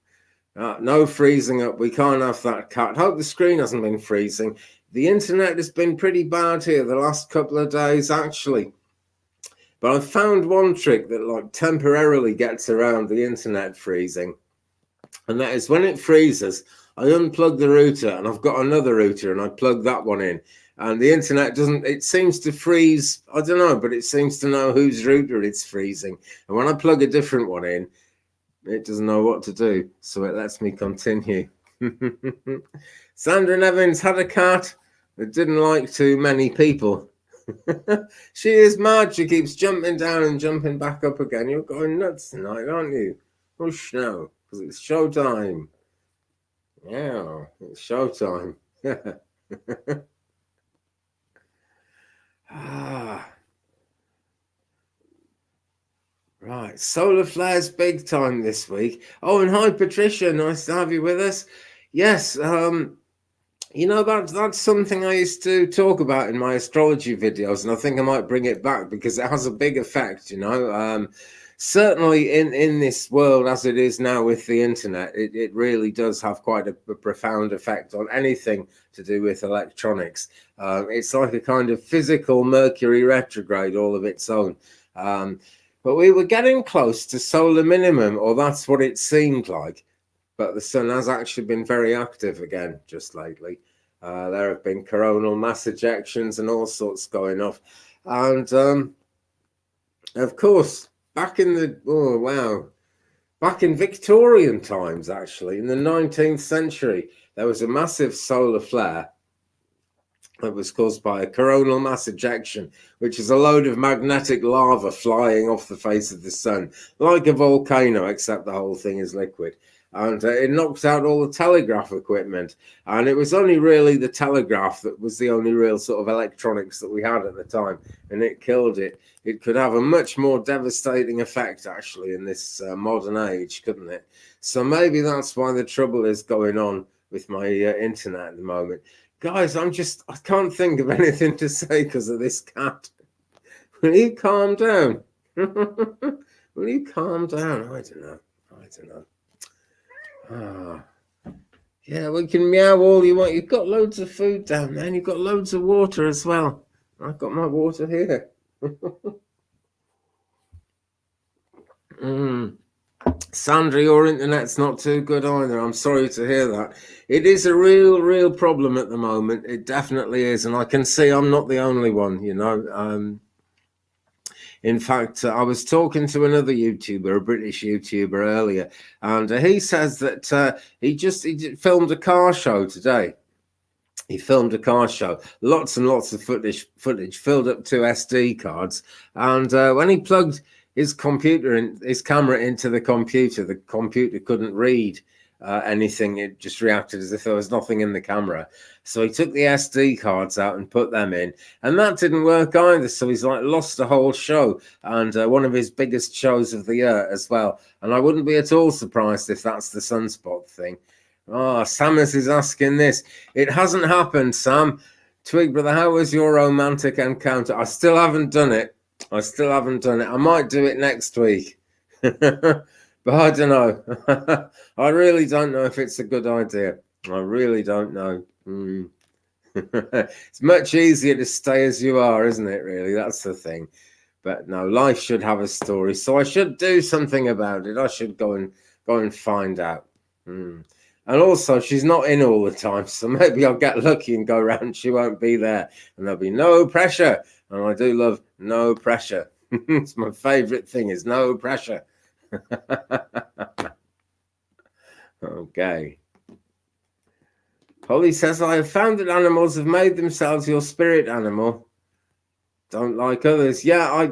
No freezing up. We can't have that, cat. Hope the screen hasn't been freezing. The internet has been pretty bad here the last couple of days, actually. But I've found one trick that like temporarily gets around the internet freezing. And that is when it freezes, I unplug the router and I've got another router and I plug that one in. And the internet it seems to freeze, I don't know, but it seems to know whose router it's freezing. And when I plug a different one in, it doesn't know what to do. So it lets me continue. Sandra Nevins had a cat that didn't like too many people. She is mad. She keeps jumping down and jumping back up again. You're going nuts tonight, aren't you? Whoosh, no. because it's showtime. Yeah, it's showtime. Right, solar flares big time this week. Oh, and hi Patricia, nice to have you with us. Yes, you know, that's something I used to talk about in my astrology videos, and I think I might bring it back because it has a big effect, you know. Certainly in this world as it is now with the internet, it really does have quite a profound effect on anything to do with electronics. It's like a kind of physical Mercury retrograde all of its own. But we were getting close to solar minimum, or that's what it seemed like. But the sun has actually been very active again just lately. There have been coronal mass ejections and all sorts going off. And of course, back in Victorian times, actually, in the 19th century, there was a massive solar flare that was caused by a coronal mass ejection, which is a load of magnetic lava flying off the face of the sun, like a volcano, except the whole thing is liquid. And it knocked out all the telegraph equipment. And it was only really the telegraph that was the only real sort of electronics that we had at the time. And it killed it. It could have a much more devastating effect, actually, in this modern age, couldn't it? So maybe that's why the trouble is going on with my internet at the moment. Guys, I can't think of anything to say because of this cat. Will you calm down? Will you calm down? I don't know. Yeah, we can meow all you want. You've got loads of food down there and you've got loads of water as well. I've got my water here. Sandra, your internet's not too good either. I'm sorry to hear that. It is a real problem at the moment. It definitely is. And I can see I'm not the only one, you know. In fact, I was talking to another YouTuber, a British YouTuber earlier, and he says that he filmed a car show today. He filmed a car show, lots and lots of footage filled up 2 SD cards. And when he plugged his camera into the computer couldn't read anything. It just reacted as if there was nothing in the camera. So he took the SD cards out and put them in, and that didn't work either. So he's like lost the whole show, and one of his biggest shows of the year as well. And I wouldn't be at all surprised if that's the sunspot thing. Oh, Samus is asking this. It hasn't happened, Sam. Twig brother, how was your romantic encounter? I still haven't done it. I might do it next week. But I don't know. I really don't know if it's a good idea. I really don't know. It's much easier to stay as you are, isn't it, really? That's the thing. But no, life should have a story. So I should do something about it. I should go and find out. And also, she's not in all the time. So maybe I'll get lucky and go around. She won't be there. And there'll be no pressure. And I do love no pressure. It's my favorite thing is no pressure. Okay. Holly says, I have found that animals have made themselves your spirit animal. Don't like others. Yeah,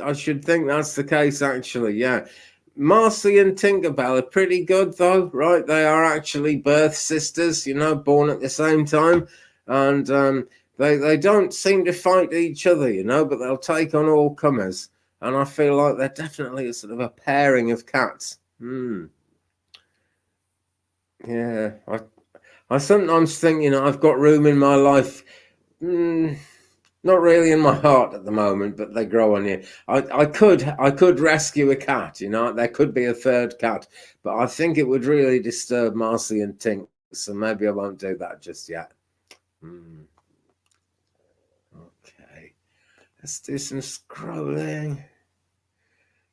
I should think that's the case, actually. Yeah. Marcy and Tinkerbell are pretty good, though, right? They are actually birth sisters, you know, born at the same time. And they don't seem to fight each other, you know, but they'll take on all comers. And I feel like they're definitely a sort of a pairing of cats. Yeah, I sometimes think, you know, I've got room in my life, not really in my heart at the moment, but they grow on you. I could rescue a cat, you know, there could be a third cat, but I think it would really disturb Marcy and Tink, so maybe I won't do that just yet. Okay, let's do some scrolling.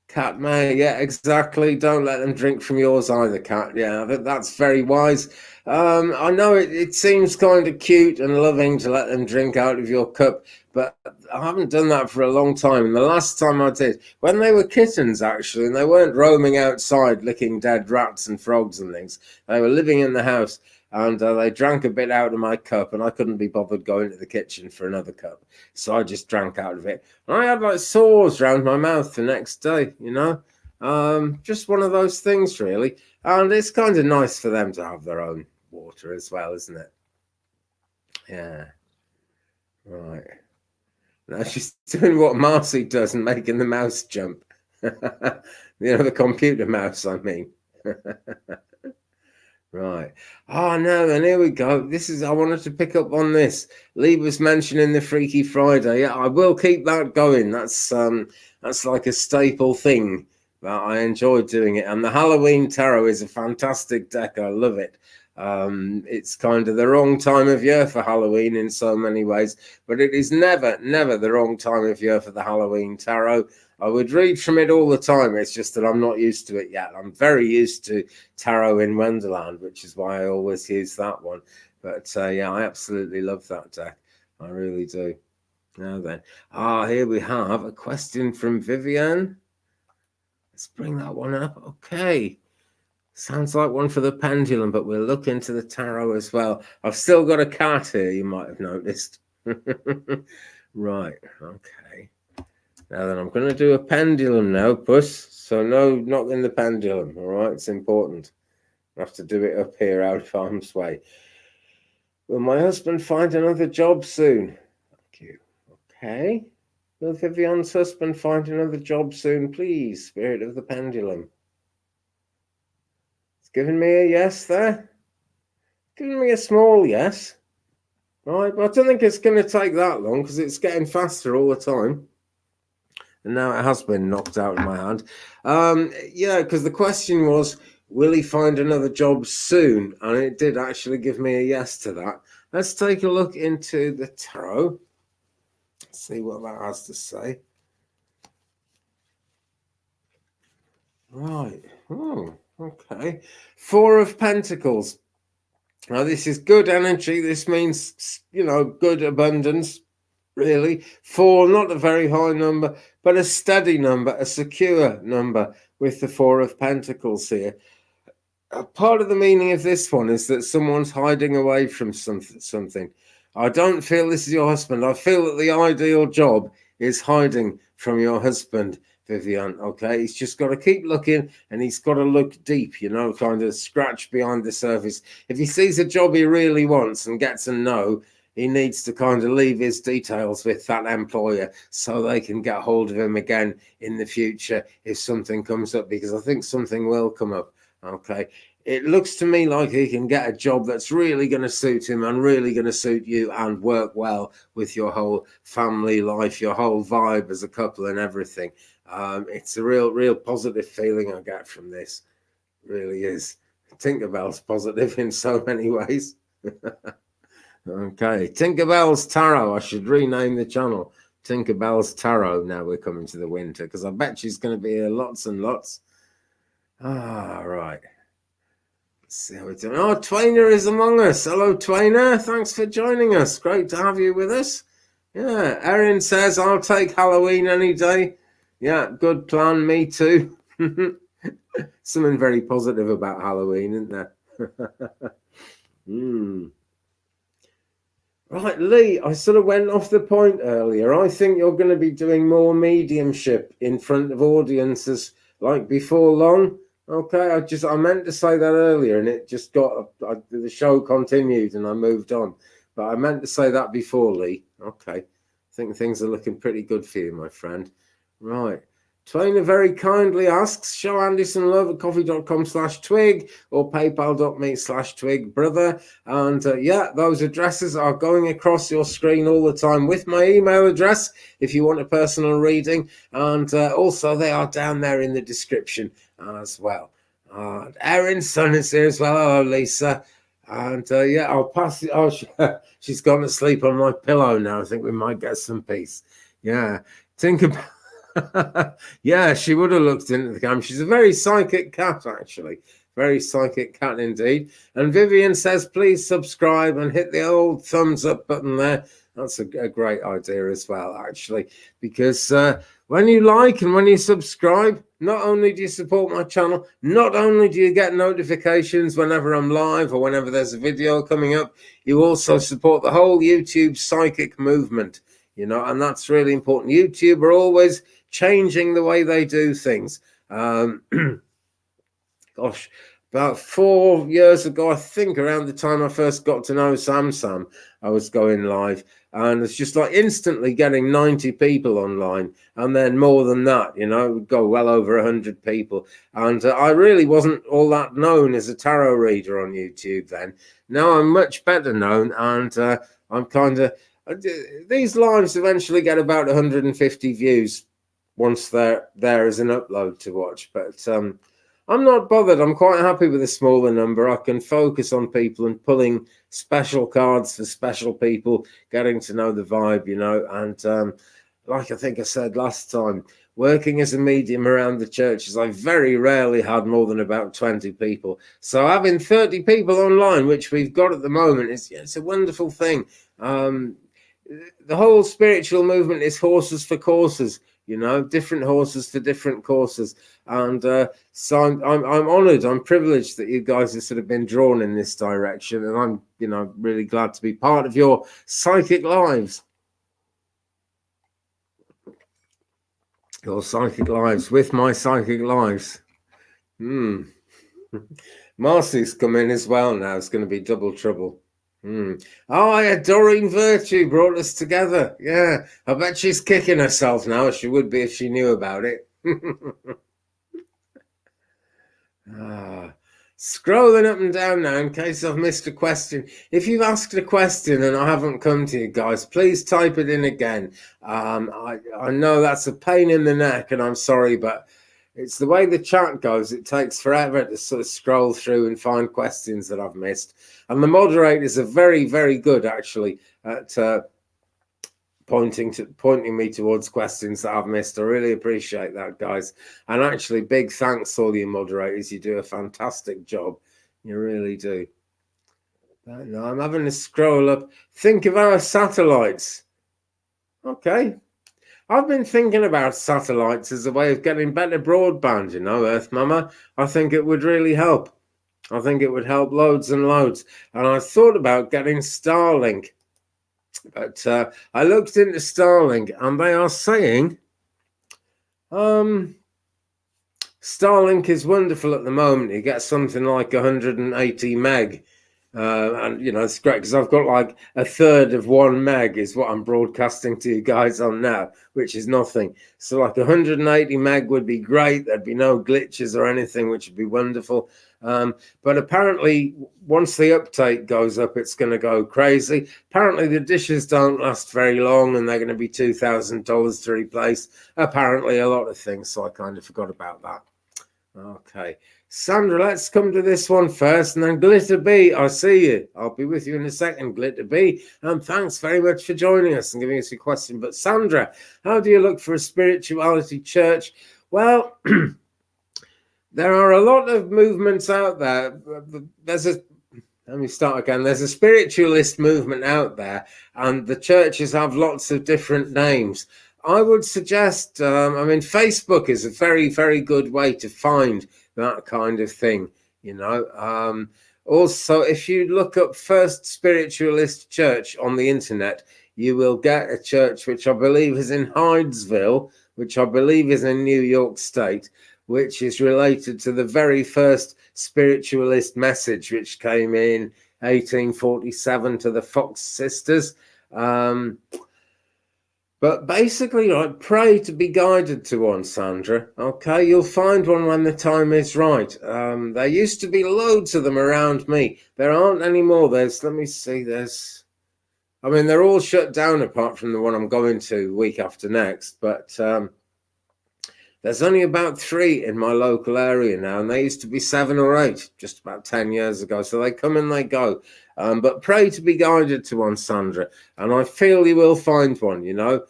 Cat May, yeah, exactly. Don't let them drink from yours either, Cat. Yeah, I think that's very wise. I know it seems kind of cute and loving to let them drink out of your cup, but I haven't done that for a long time. And the last time I did, when they were kittens, actually, and they weren't roaming outside licking dead rats and frogs and things, they were living in the house. And they drank a bit out of my cup, and I couldn't be bothered going to the kitchen for another cup. So I just drank out of it. And I had like sores around my mouth the next day, you know. Just one of those things, really. And it's kind of nice for them to have their own water as well, isn't it? Yeah. Right. Now she's doing what Marcy does and making the mouse jump. The computer mouse, I mean. Right. Oh no, and here we go. I wanted to pick up on this. Lee was mentioning the Freaky Friday. Yeah, I will keep that going. That's like a staple thing. But I enjoy doing it. And the Halloween Tarot is a fantastic deck. I love it. It's kind of the wrong time of year for Halloween in so many ways, but it is never the wrong time of year for the Halloween Tarot. I would read from it all the time. It's just that I'm not used to it yet. I'm very used to Tarot in Wonderland, which is why I always use that one. But yeah, I absolutely love that deck. I really do. Now then, here we have a question from Vivian. Let's bring that one up. Okay. Sounds like one for the pendulum, but we'll look into the tarot as well. I've still got a cat here, you might have noticed. Right, okay. Now then, I'm going to do a pendulum now, Puss. So no, not in the pendulum, all right? It's important. I have to do it up here, out of harm's way. Will my husband find another job soon? Thank you. Okay. Will Vivian's husband find another job soon, please? Spirit of the pendulum. Giving me a yes there. Giving me a small yes. Right, but I don't think it's going to take that long because it's getting faster all the time. And now it has been knocked out of my hand. Yeah, because the question was, will he find another job soon? And it did actually give me a yes to that. Let's take a look into the tarot. See what that has to say. Right. Oh. Okay, Four of Pentacles. Now, this is good energy. This means, good abundance, really. Four, not a very high number, but a steady number, a secure number with the Four of Pentacles here. Part of the meaning of this one is that someone's hiding away from something. I don't feel this is your husband. I feel that the ideal job is hiding from your husband, Vivian. Okay, he's just got to keep looking, and he's got to look deep, kind of scratch behind the surface. If he sees a job he really wants and gets a no, he needs to kind of leave his details with that employer so they can get hold of him again in the future if something comes up, because I think something will come up. Okay, it looks to me like he can get a job that's really going to suit him and really going to suit you and work well with your whole family life, your whole vibe as a couple and everything. It's a real positive feeling I get from this. It really is. Tinkerbell's positive in so many ways. Okay, Tinkerbell's Tarot. I should rename the channel Tinkerbell's Tarot now we're coming to the winter, because I bet she's going to be here lots and lots. Right. Let's see how we're doing. Oh, Twainer is among us. Hello, Twainer. Thanks for joining us. Great to have you with us. Yeah, Erin says, I'll take Halloween any day. Yeah, good plan. Me too. Something very positive about Halloween, isn't there? Right, Lee, I sort of went off the point earlier. I think you're going to be doing more mediumship in front of audiences like before long. Okay, I meant to say that earlier, and it just the show continued and I moved on. But I meant to say that before, Lee. Okay, I think things are looking pretty good for you, my friend. Right. Twainer very kindly asks, show Andy some love at coffee.com/twig or paypal.me/twig, brother. And yeah, those addresses are going across your screen all the time with my email address if you want a personal reading. And also they are down there in the description as well. Erin's son is here as well. Hello, Lisa. And yeah, I'll pass it. Oh, she's gone to sleep on my pillow now. I think we might get some peace. Yeah. Tinkerbell. Yeah, she would have looked into the camera. She's a very psychic cat, actually. Very psychic cat indeed. And Vivian says, please subscribe and hit the old thumbs up button there. That's a great idea as well, actually, because when you like and when you subscribe, not only do you support my channel, not only do you get notifications whenever I'm live or whenever there's a video coming up, you also support the whole YouTube psychic movement, and that's really important. YouTube are always changing the way they do things. Gosh, about 4 years ago, I think, around the time I first got to know Sam, I was going live, and it's just like instantly getting 90 people online, and then more than that, you know, it would go well over 100 people. And I really wasn't all that known as a tarot reader on YouTube then. Now I'm much better known, and I'm kind of, these lives eventually get about 150 views once they're there as an upload to watch, but I'm not bothered. I'm quite happy with a smaller number. I can focus on people and pulling special cards for special people, getting to know the vibe, you know. And like I think I said last time, working as a medium around the churches, I very rarely had more than about 20 people. So having 30 people online, which we've got at the moment, it's a wonderful thing. The whole spiritual movement is horses for courses. You know, different horses for different courses. And so I'm honoured, I'm privileged that you guys have sort of been drawn in this direction. And I'm, you know, really glad to be part of your psychic lives. Your psychic lives, with my psychic lives. Marcy's come in as well now. It's going to be double trouble. Oh, yeah, Doreen Virtue brought us together. Yeah, I bet she's kicking herself now. She would be if she knew about it. Scrolling up and down now in case I've missed a question. If you've asked a question and I haven't come to you guys, please type it in again. I know that's a pain in the neck, and I'm sorry, but it's the way the chat goes. It takes forever to sort of scroll through and find questions that I've missed. And the moderators are very, very good, actually, at pointing me towards questions that I've missed. I really appreciate that, guys. And actually, big thanks all you moderators. You do a fantastic job. You really do. No, I'm having to scroll up. Think of our satellites. Okay. I've been thinking about satellites as a way of getting better broadband, you know, Earth Mama. I think it would really help. I think it would help loads and loads. And I thought about getting Starlink. But I looked into Starlink, and they are saying Starlink is wonderful at the moment. You get something like 180 meg. And you know, it's great because I've got like a third of 1 meg is what I'm broadcasting to you guys on now, which is nothing. So like 180 meg would be great. There'd be no glitches or anything, which would be wonderful. But apparently once the uptake goes up, it's going to go crazy. Apparently the dishes don't last very long, and they're going to be $2,000 to replace apparently a lot of things. So I kind of forgot about that. Okay, Sandra, let's come to this one first, and then Glitter B, I see you. I'll be with you in a second, Glitter B. And thanks very much for joining us and giving us your question. But Sandra, how do you look for a spirituality church? Well, there are a lot of movements out there. Let me start again. There's a spiritualist movement out there, and the churches have lots of different names. I would suggest, Facebook is a very, very good way to find that kind of thing, you know. Also, if you look up First Spiritualist Church on the internet, you will get a church which I believe is in Hydesville, which I believe is in New York State, which is related to the very first spiritualist message, which came in 1847 to the Fox sisters. But basically, I pray to be guided to one, Sandra. Okay, you'll find one when the time is right. There used to be loads of them around me. There aren't anymore. They're all shut down apart from the one I'm going to week after next. But there's only about 3 in my local area now, and there used to be 7 or 8 just about 10 years ago. So they come and they go. But pray to be guided to one, Sandra, and I feel you will find one, you know.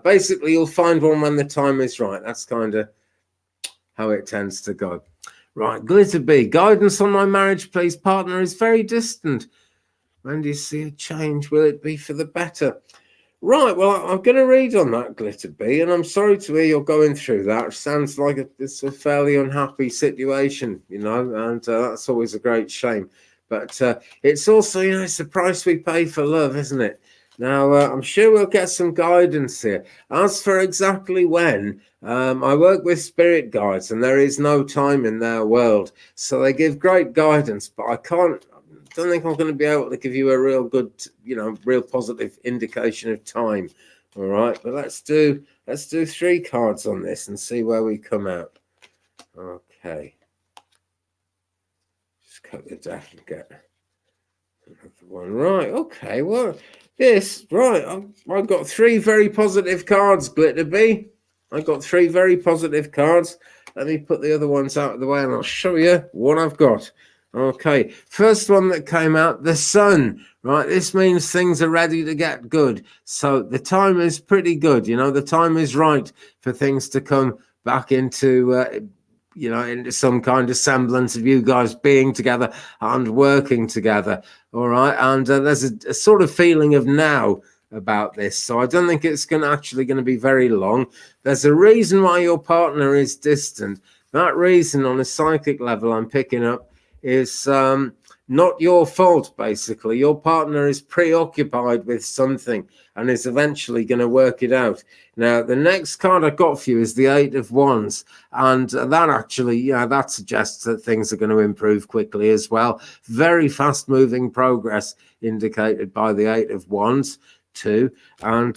Basically, you'll find one when the time is right. That's kind of how it tends to go. Right, Glitter B, guidance on my marriage, please. Partner is very distant. When do you see a change? Will it be for the better? Right, well, I'm going to read on that, Glitter B, and I'm sorry to hear you're going through that. It sounds like it's a fairly unhappy situation, you know, and that's always a great shame. But it's also, you know, it's the price we pay for love, isn't it? Now, I'm sure we'll get some guidance here. As for exactly when, I work with spirit guides and there is no time in their world. So they give great guidance, but I don't think I'm going to be able to give you a real good, real positive indication of time. All right, but let's do 3 cards on this and see where we come out. Okay. Just cut the deck and get another one. Right, okay, well, I've got 3 very positive cards, Glitterbee. I've got 3 very positive cards. Let me put the other ones out of the way and I'll show you what I've got. Okay, first one that came out, the Sun. Right, this means things are ready to get good. So the time is pretty good. The time is right for things to come back into into some kind of semblance of you guys being together and working together. All right. And there's a sort of feeling of now about this. So I don't think it's actually going to be very long. There's a reason why your partner is distant. That reason on a psychic level I'm picking up is not your fault, basically. Your partner is preoccupied with something and is eventually going to work it out. Now, the next card I got for you is the 8 of Wands. And that actually, that suggests that things are going to improve quickly as well. Very fast-moving progress indicated by the 8 of Wands. 2, and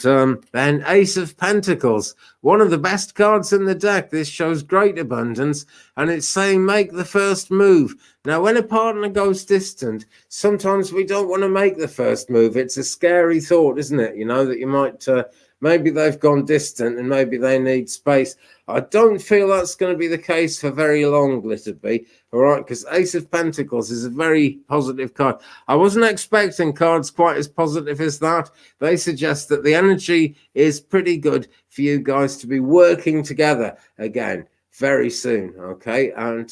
then Ace of Pentacles, one of the best cards in the deck. This shows great abundance, and it's saying make the first move. Now, when a partner goes distant, sometimes we don't want to make the first move. It's a scary thought, isn't it? That you might maybe they've gone distant and maybe they need space. I don't feel that's going to be the case for very long, Glitterbee. All right, because Ace of Pentacles is a very positive card. I wasn't expecting cards quite as positive as that. They suggest that the energy is pretty good for you guys to be working together again very soon, okay? And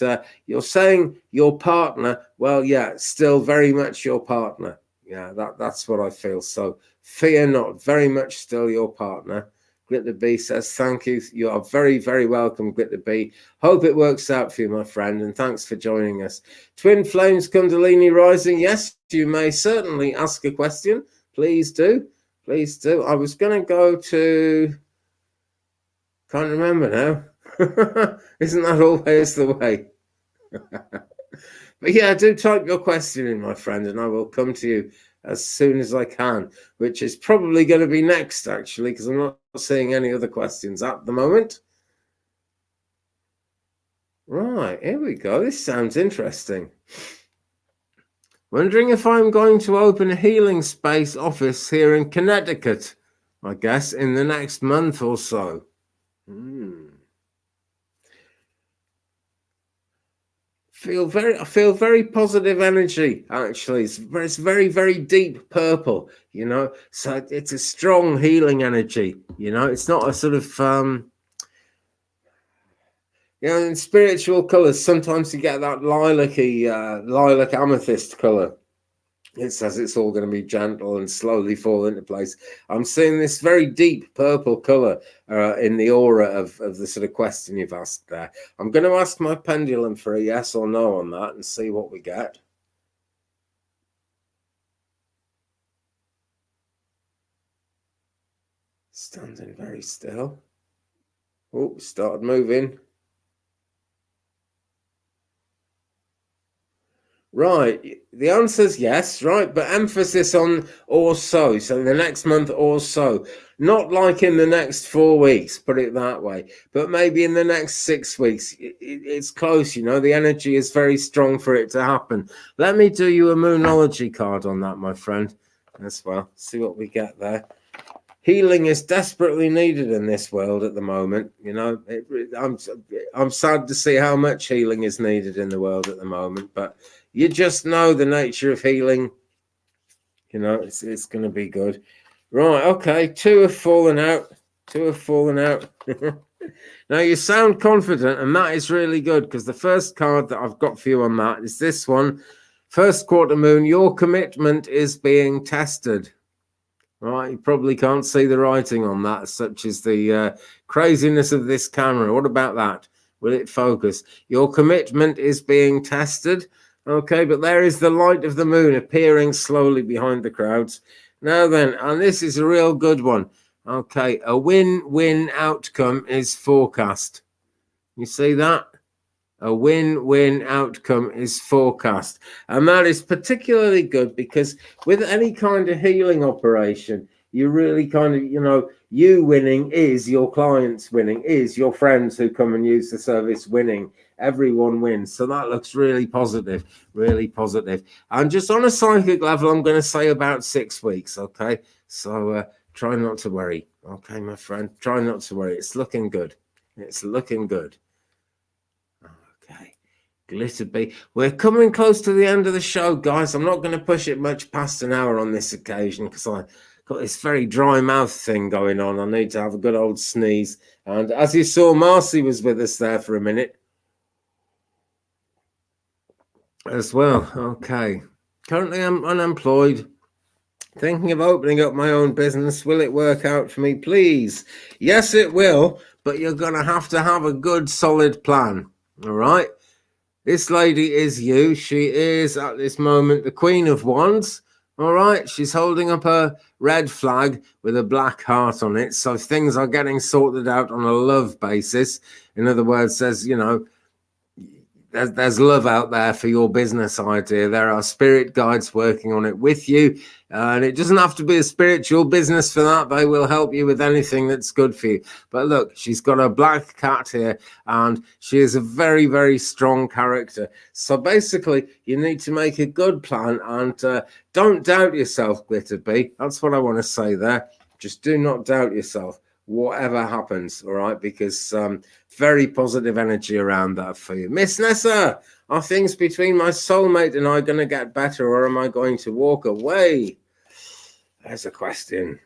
you're saying your partner, well, yeah, still very much your partner. Yeah, that's what I feel. So fear not, very much still your partner. Glitterbee says, thank you. You are very, very welcome, Glitterbee. Hope it works out for you, my friend, and thanks for joining us. Twin Flames Kundalini Rising. Yes, you may certainly ask a question. Please do. Please do. I was going to go to... Can't remember now. Isn't that always the way? But yeah, do type your question in, my friend, and I will come to you as soon as I can, which is probably going to be next, actually, because I'm not seeing any other questions at the moment. Right, here we go. This sounds interesting. Wondering if I'm going to open a healing space office here in Connecticut, I guess, in the next month or so. I feel very positive energy, actually. It's very, very deep purple, so it's a strong healing energy, it's not a sort of in spiritual colors sometimes you get that lilac amethyst color. It says it's all going to be gentle and slowly fall into place. I'm seeing this very deep purple color in the aura of the sort of question you've asked there. I'm going to ask my pendulum for a yes or no on that and see what we get. Standing very still. Oh, started moving. Right, the answer is yes, right, but emphasis on or so the next month or so, not like in the next 4 weeks, put it that way, but maybe in the next 6 weeks. It's close, the energy is very strong for it to happen. Let me do you a Moonology card on that, my friend, as well, see what we get there. Healing is desperately needed in this world at the moment. I'm sad to see how much healing is needed in the world at the moment, but you just know the nature of healing. It's going to be good. Right, okay, 2 have fallen out. 2 have fallen out. Now, you sound confident, and that is really good, because the first card that I've got for you on that is this one. First quarter moon, your commitment is being tested. Right, you probably can't see the writing on that, such as the craziness of this camera. What about that? Will it focus? Your commitment is being tested. Okay, but there is the light of the moon appearing slowly behind the clouds. Now then, and this is a real good one. Okay, a win-win outcome is forecast. You see that? A win-win outcome is forecast. And that is particularly good because with any kind of healing operation, you really kind of, you winning is your clients winning, is your friends who come and use the service winning. Everyone wins. So that looks really positive, really positive. And just on a psychic level, I'm going to say about 6 weeks, okay? So try not to worry, okay, my friend? Try not to worry. It's looking good. It's looking good. Okay. Glitter bee. We're coming close to the end of the show, guys. I'm not going to push it much past an hour on this occasion because I got this very dry mouth thing going on. I need to have a good old sneeze. And as you saw, Marcy was with us there for a minute as well. Okay. Currently, I'm unemployed. Thinking of opening up my own business. Will it work out for me, please? Yes, it will. But you're going to have a good, solid plan. All right? This lady is you. She is, at this moment, the Queen of Wands. All right? She's holding up a red flag with a black heart on it. So things are getting sorted out on a love basis. In other words, there's love out there for your business idea. There are spirit guides working on it with you. And it doesn't have to be a spiritual business for that. They will help you with anything that's good for you. But look, she's got a black cat here and she is a very, very strong character. So basically, you need to make a good plan and don't doubt yourself, Glitter Bee. That's what I want to say there. Just do not doubt yourself, whatever happens, all right? Because very positive energy around that for you. Miss Nessa, are things between my soulmate and I going to get better or am I going to walk away? There's a question.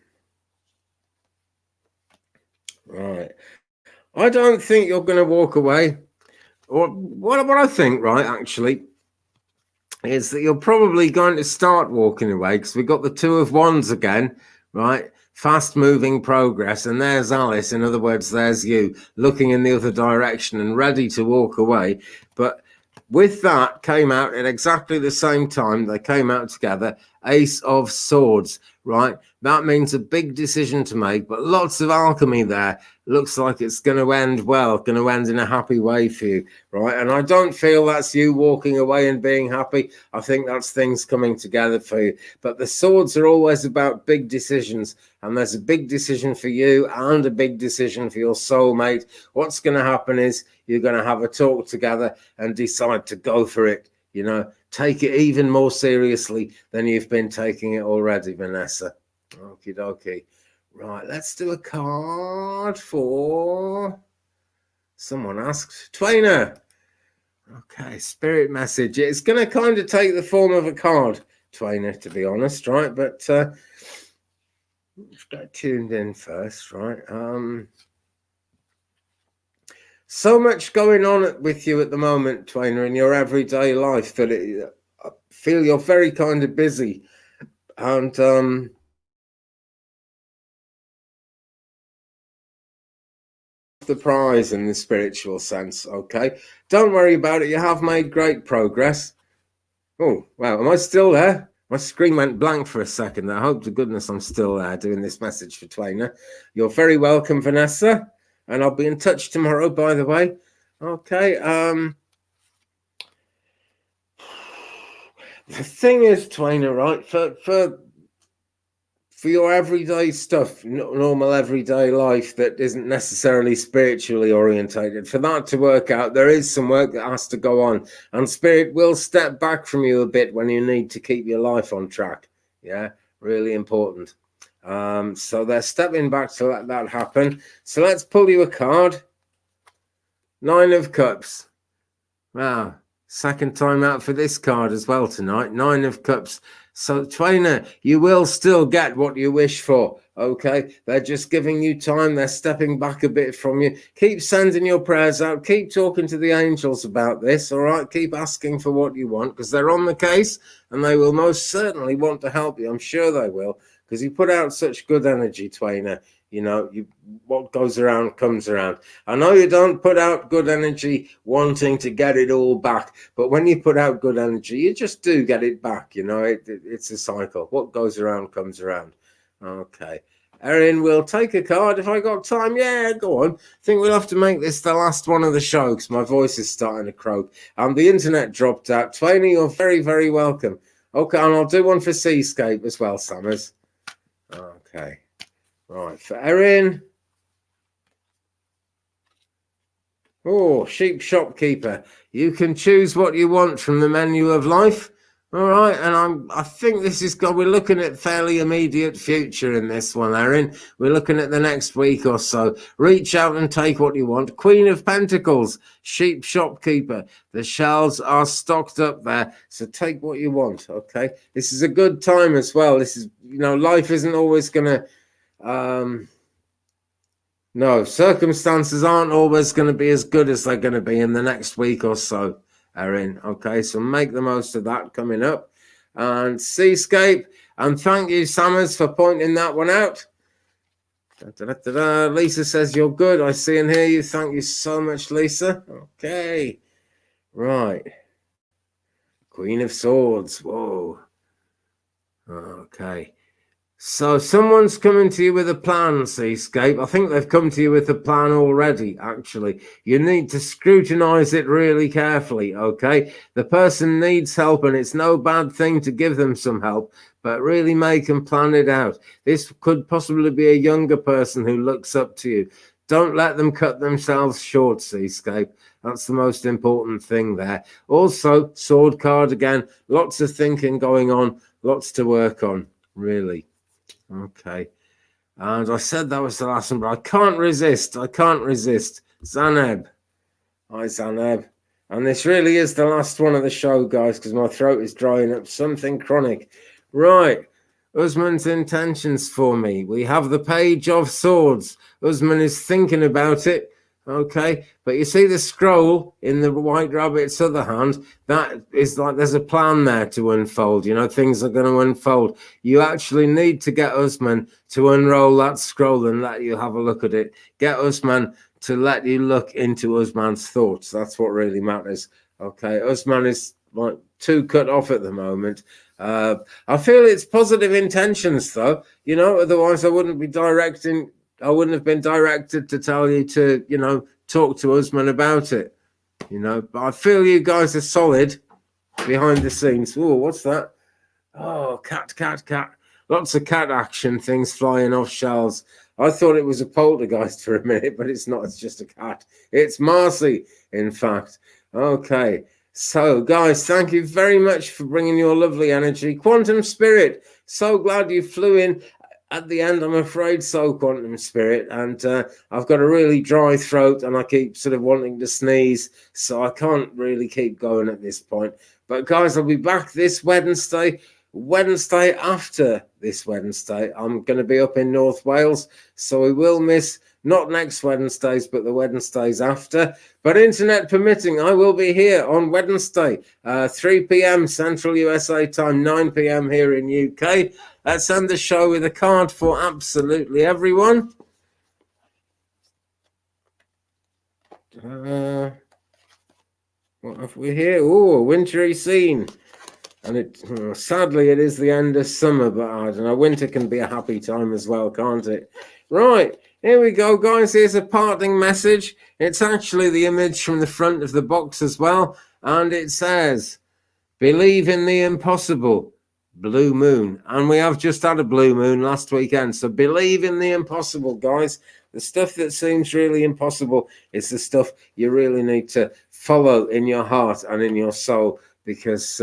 Right. I don't think you're going to walk away. Or what I think, right, actually, is that you're probably going to start walking away because we've got the Two of Wands again, right? Fast-moving progress, and there's Alice. In other words, there's you looking in the other direction and ready to walk away. But with that came out at exactly the same time. They came out together, Ace of Swords, right? That means a big decision to make, but lots of alchemy there. Looks like it's going to end well, going to end in a happy way for you, right? And I don't feel that's you walking away and being happy. I think that's things coming together for you. But the swords are always about big decisions, and there's a big decision for you and a big decision for your soulmate. What's going to happen is you're going to have a talk together and decide to go for it, take it even more seriously than you've been taking it already, Vanessa. Okie dokie. Right, let's do a card for someone asked. Twainer. Okay, spirit message. It's going to kind of take the form of a card, Twainer, to be honest, right? But let's get tuned in first, right? So much going on with you at the moment, Twainer, in your everyday life that I feel you're very kind of busy. And the prize in the spiritual sense, okay? Don't worry about it. You have made great progress. Oh, wow. Am I still there? My screen went blank for a second. I hope to goodness I'm still there doing this message for Twainer. You're very welcome, Vanessa. And I'll be in touch tomorrow, by the way. Okay. The thing is, Twainer, right, for your everyday stuff, normal everyday life that isn't necessarily spiritually orientated, for that to work out, there is some work that has to go on. And spirit will step back from you a bit when you need to keep your life on track. Yeah, really important. So they're stepping back to let that happen. So let's pull you a card. Nine of Cups. Wow. Second time out for this card as well tonight. Nine of Cups. So, Twainer, you will still get what you wish for, okay? They're just giving you time. They're stepping back a bit from you. Keep sending your prayers out. Keep talking to the angels about this, all right? Keep asking for what you want because they're on the case and they will most certainly want to help you. I'm sure they will because you put out such good energy, Twainer. You know, what goes around comes around. I know you don't put out good energy wanting to get it all back, but when you put out good energy, you just do get it back. You know, it's a cycle. What goes around comes around. Okay. Erin, we'll take a card if I got time. Yeah, go on. I think we'll have to make this the last one of the show because my voice is starting to croak. And the internet dropped out. Twainy, you're very, very welcome. Okay, and I'll do one for Seascape as well, Summers. Okay. Right, for Erin. Oh, sheep shopkeeper. You can choose what you want from the menu of life. All right, and I think this is good. We're looking at fairly immediate future in this one, Erin. We're looking at the next week or so. Reach out and take what you want. Queen of Pentacles, sheep shopkeeper. The shelves are stocked up there, so take what you want. Okay, this is a good time as well. This is, you know, life isn't always gonna. No, circumstances aren't always going to be as good as they're going to be in the next week or so, Erin. Okay, so make the most of that coming up. And Seascape, and thank you, Summers, for pointing that one out. Lisa says you're good. I see and hear you. Thank you so much, Lisa. Okay, right. Queen of Swords. Whoa. Okay. So someone's coming to you with a plan, Seascape. I think they've come to you with a plan already, actually. You need to scrutinize it really carefully, okay? The person needs help, and it's no bad thing to give them some help, but really make and plan it out. This could possibly be a younger person who looks up to you. Don't let them cut themselves short, Seascape. That's the most important thing there. Also, sword card again. Lots of thinking going on, lots to work on, really. Okay, and I said that was the last one, but I can't resist. Zaneb. Hi, Zaneb. And this really is the last one of the show, guys, because my throat is drying up. Something chronic. Right. Usman's intentions for me. We have the Page of Swords. Usman is thinking about it. Okay, but you see the scroll in the White Rabbit's other hand, that is like there's a plan there to unfold. You know, things are going to unfold. You actually need to get Usman to unroll that scroll and let you have a look at it. Get Usman to let you look into Usman's thoughts. That's what really matters. Okay, Usman is like too cut off at the moment. I feel it's positive intentions, though. You know, otherwise I wouldn't have been directed to tell you to, you know, talk to Usman about it, you know. But I feel you guys are solid behind the scenes. Oh, what's that? Oh, cat. Lots of cat action, things flying off shelves. I thought it was a poltergeist for a minute, but it's not. It's just a cat. It's Marcy, in fact. Okay. So, guys, thank you very much for bringing your lovely energy. Quantum Spirit, so glad you flew in at the end, I'm afraid so, Quantum Spirit. And I've got a really dry throat and I keep sort of wanting to sneeze, so I can't really keep going at this point. But, guys, I'll be back this Wednesday after this Wednesday. I'm going to be up in North Wales, so we will miss not next Wednesdays, but the Wednesdays after. But internet permitting, I will be here on Wednesday, 3 p.m. Central USA time, 9 p.m. here in UK. Let's end the show with a card for absolutely everyone. What have we here? Oh, a wintry scene. And sadly, it is the end of summer, but I don't know, winter can be a happy time as well, can't it? Right, here we go, guys. Here's a parting message. It's actually the image from the front of the box as well. And it says, believe in the impossible, blue moon. And we have just had a blue moon last weekend. So believe in the impossible, guys. The stuff that seems really impossible is the stuff you really need to follow in your heart and in your soul, because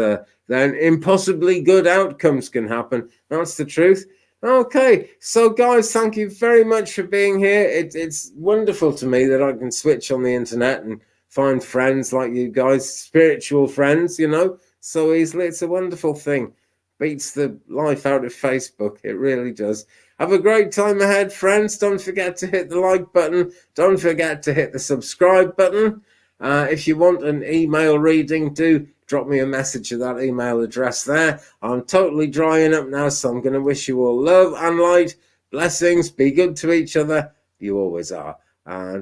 then impossibly good outcomes can happen. That's the truth. Okay, so guys, thank you very much for being here. It's wonderful to me that I can switch on the internet and find friends like you guys, spiritual friends, you know, so easily. It's a wonderful thing. Beats the life out of Facebook. It really does. Have a great time ahead, friends. Don't forget to hit the like button. Don't forget to hit the subscribe button. If you want an email reading, do drop me a message at that email address there. I'm totally drying up now, so I'm going to wish you all love and light. Blessings. Be good to each other. You always are. And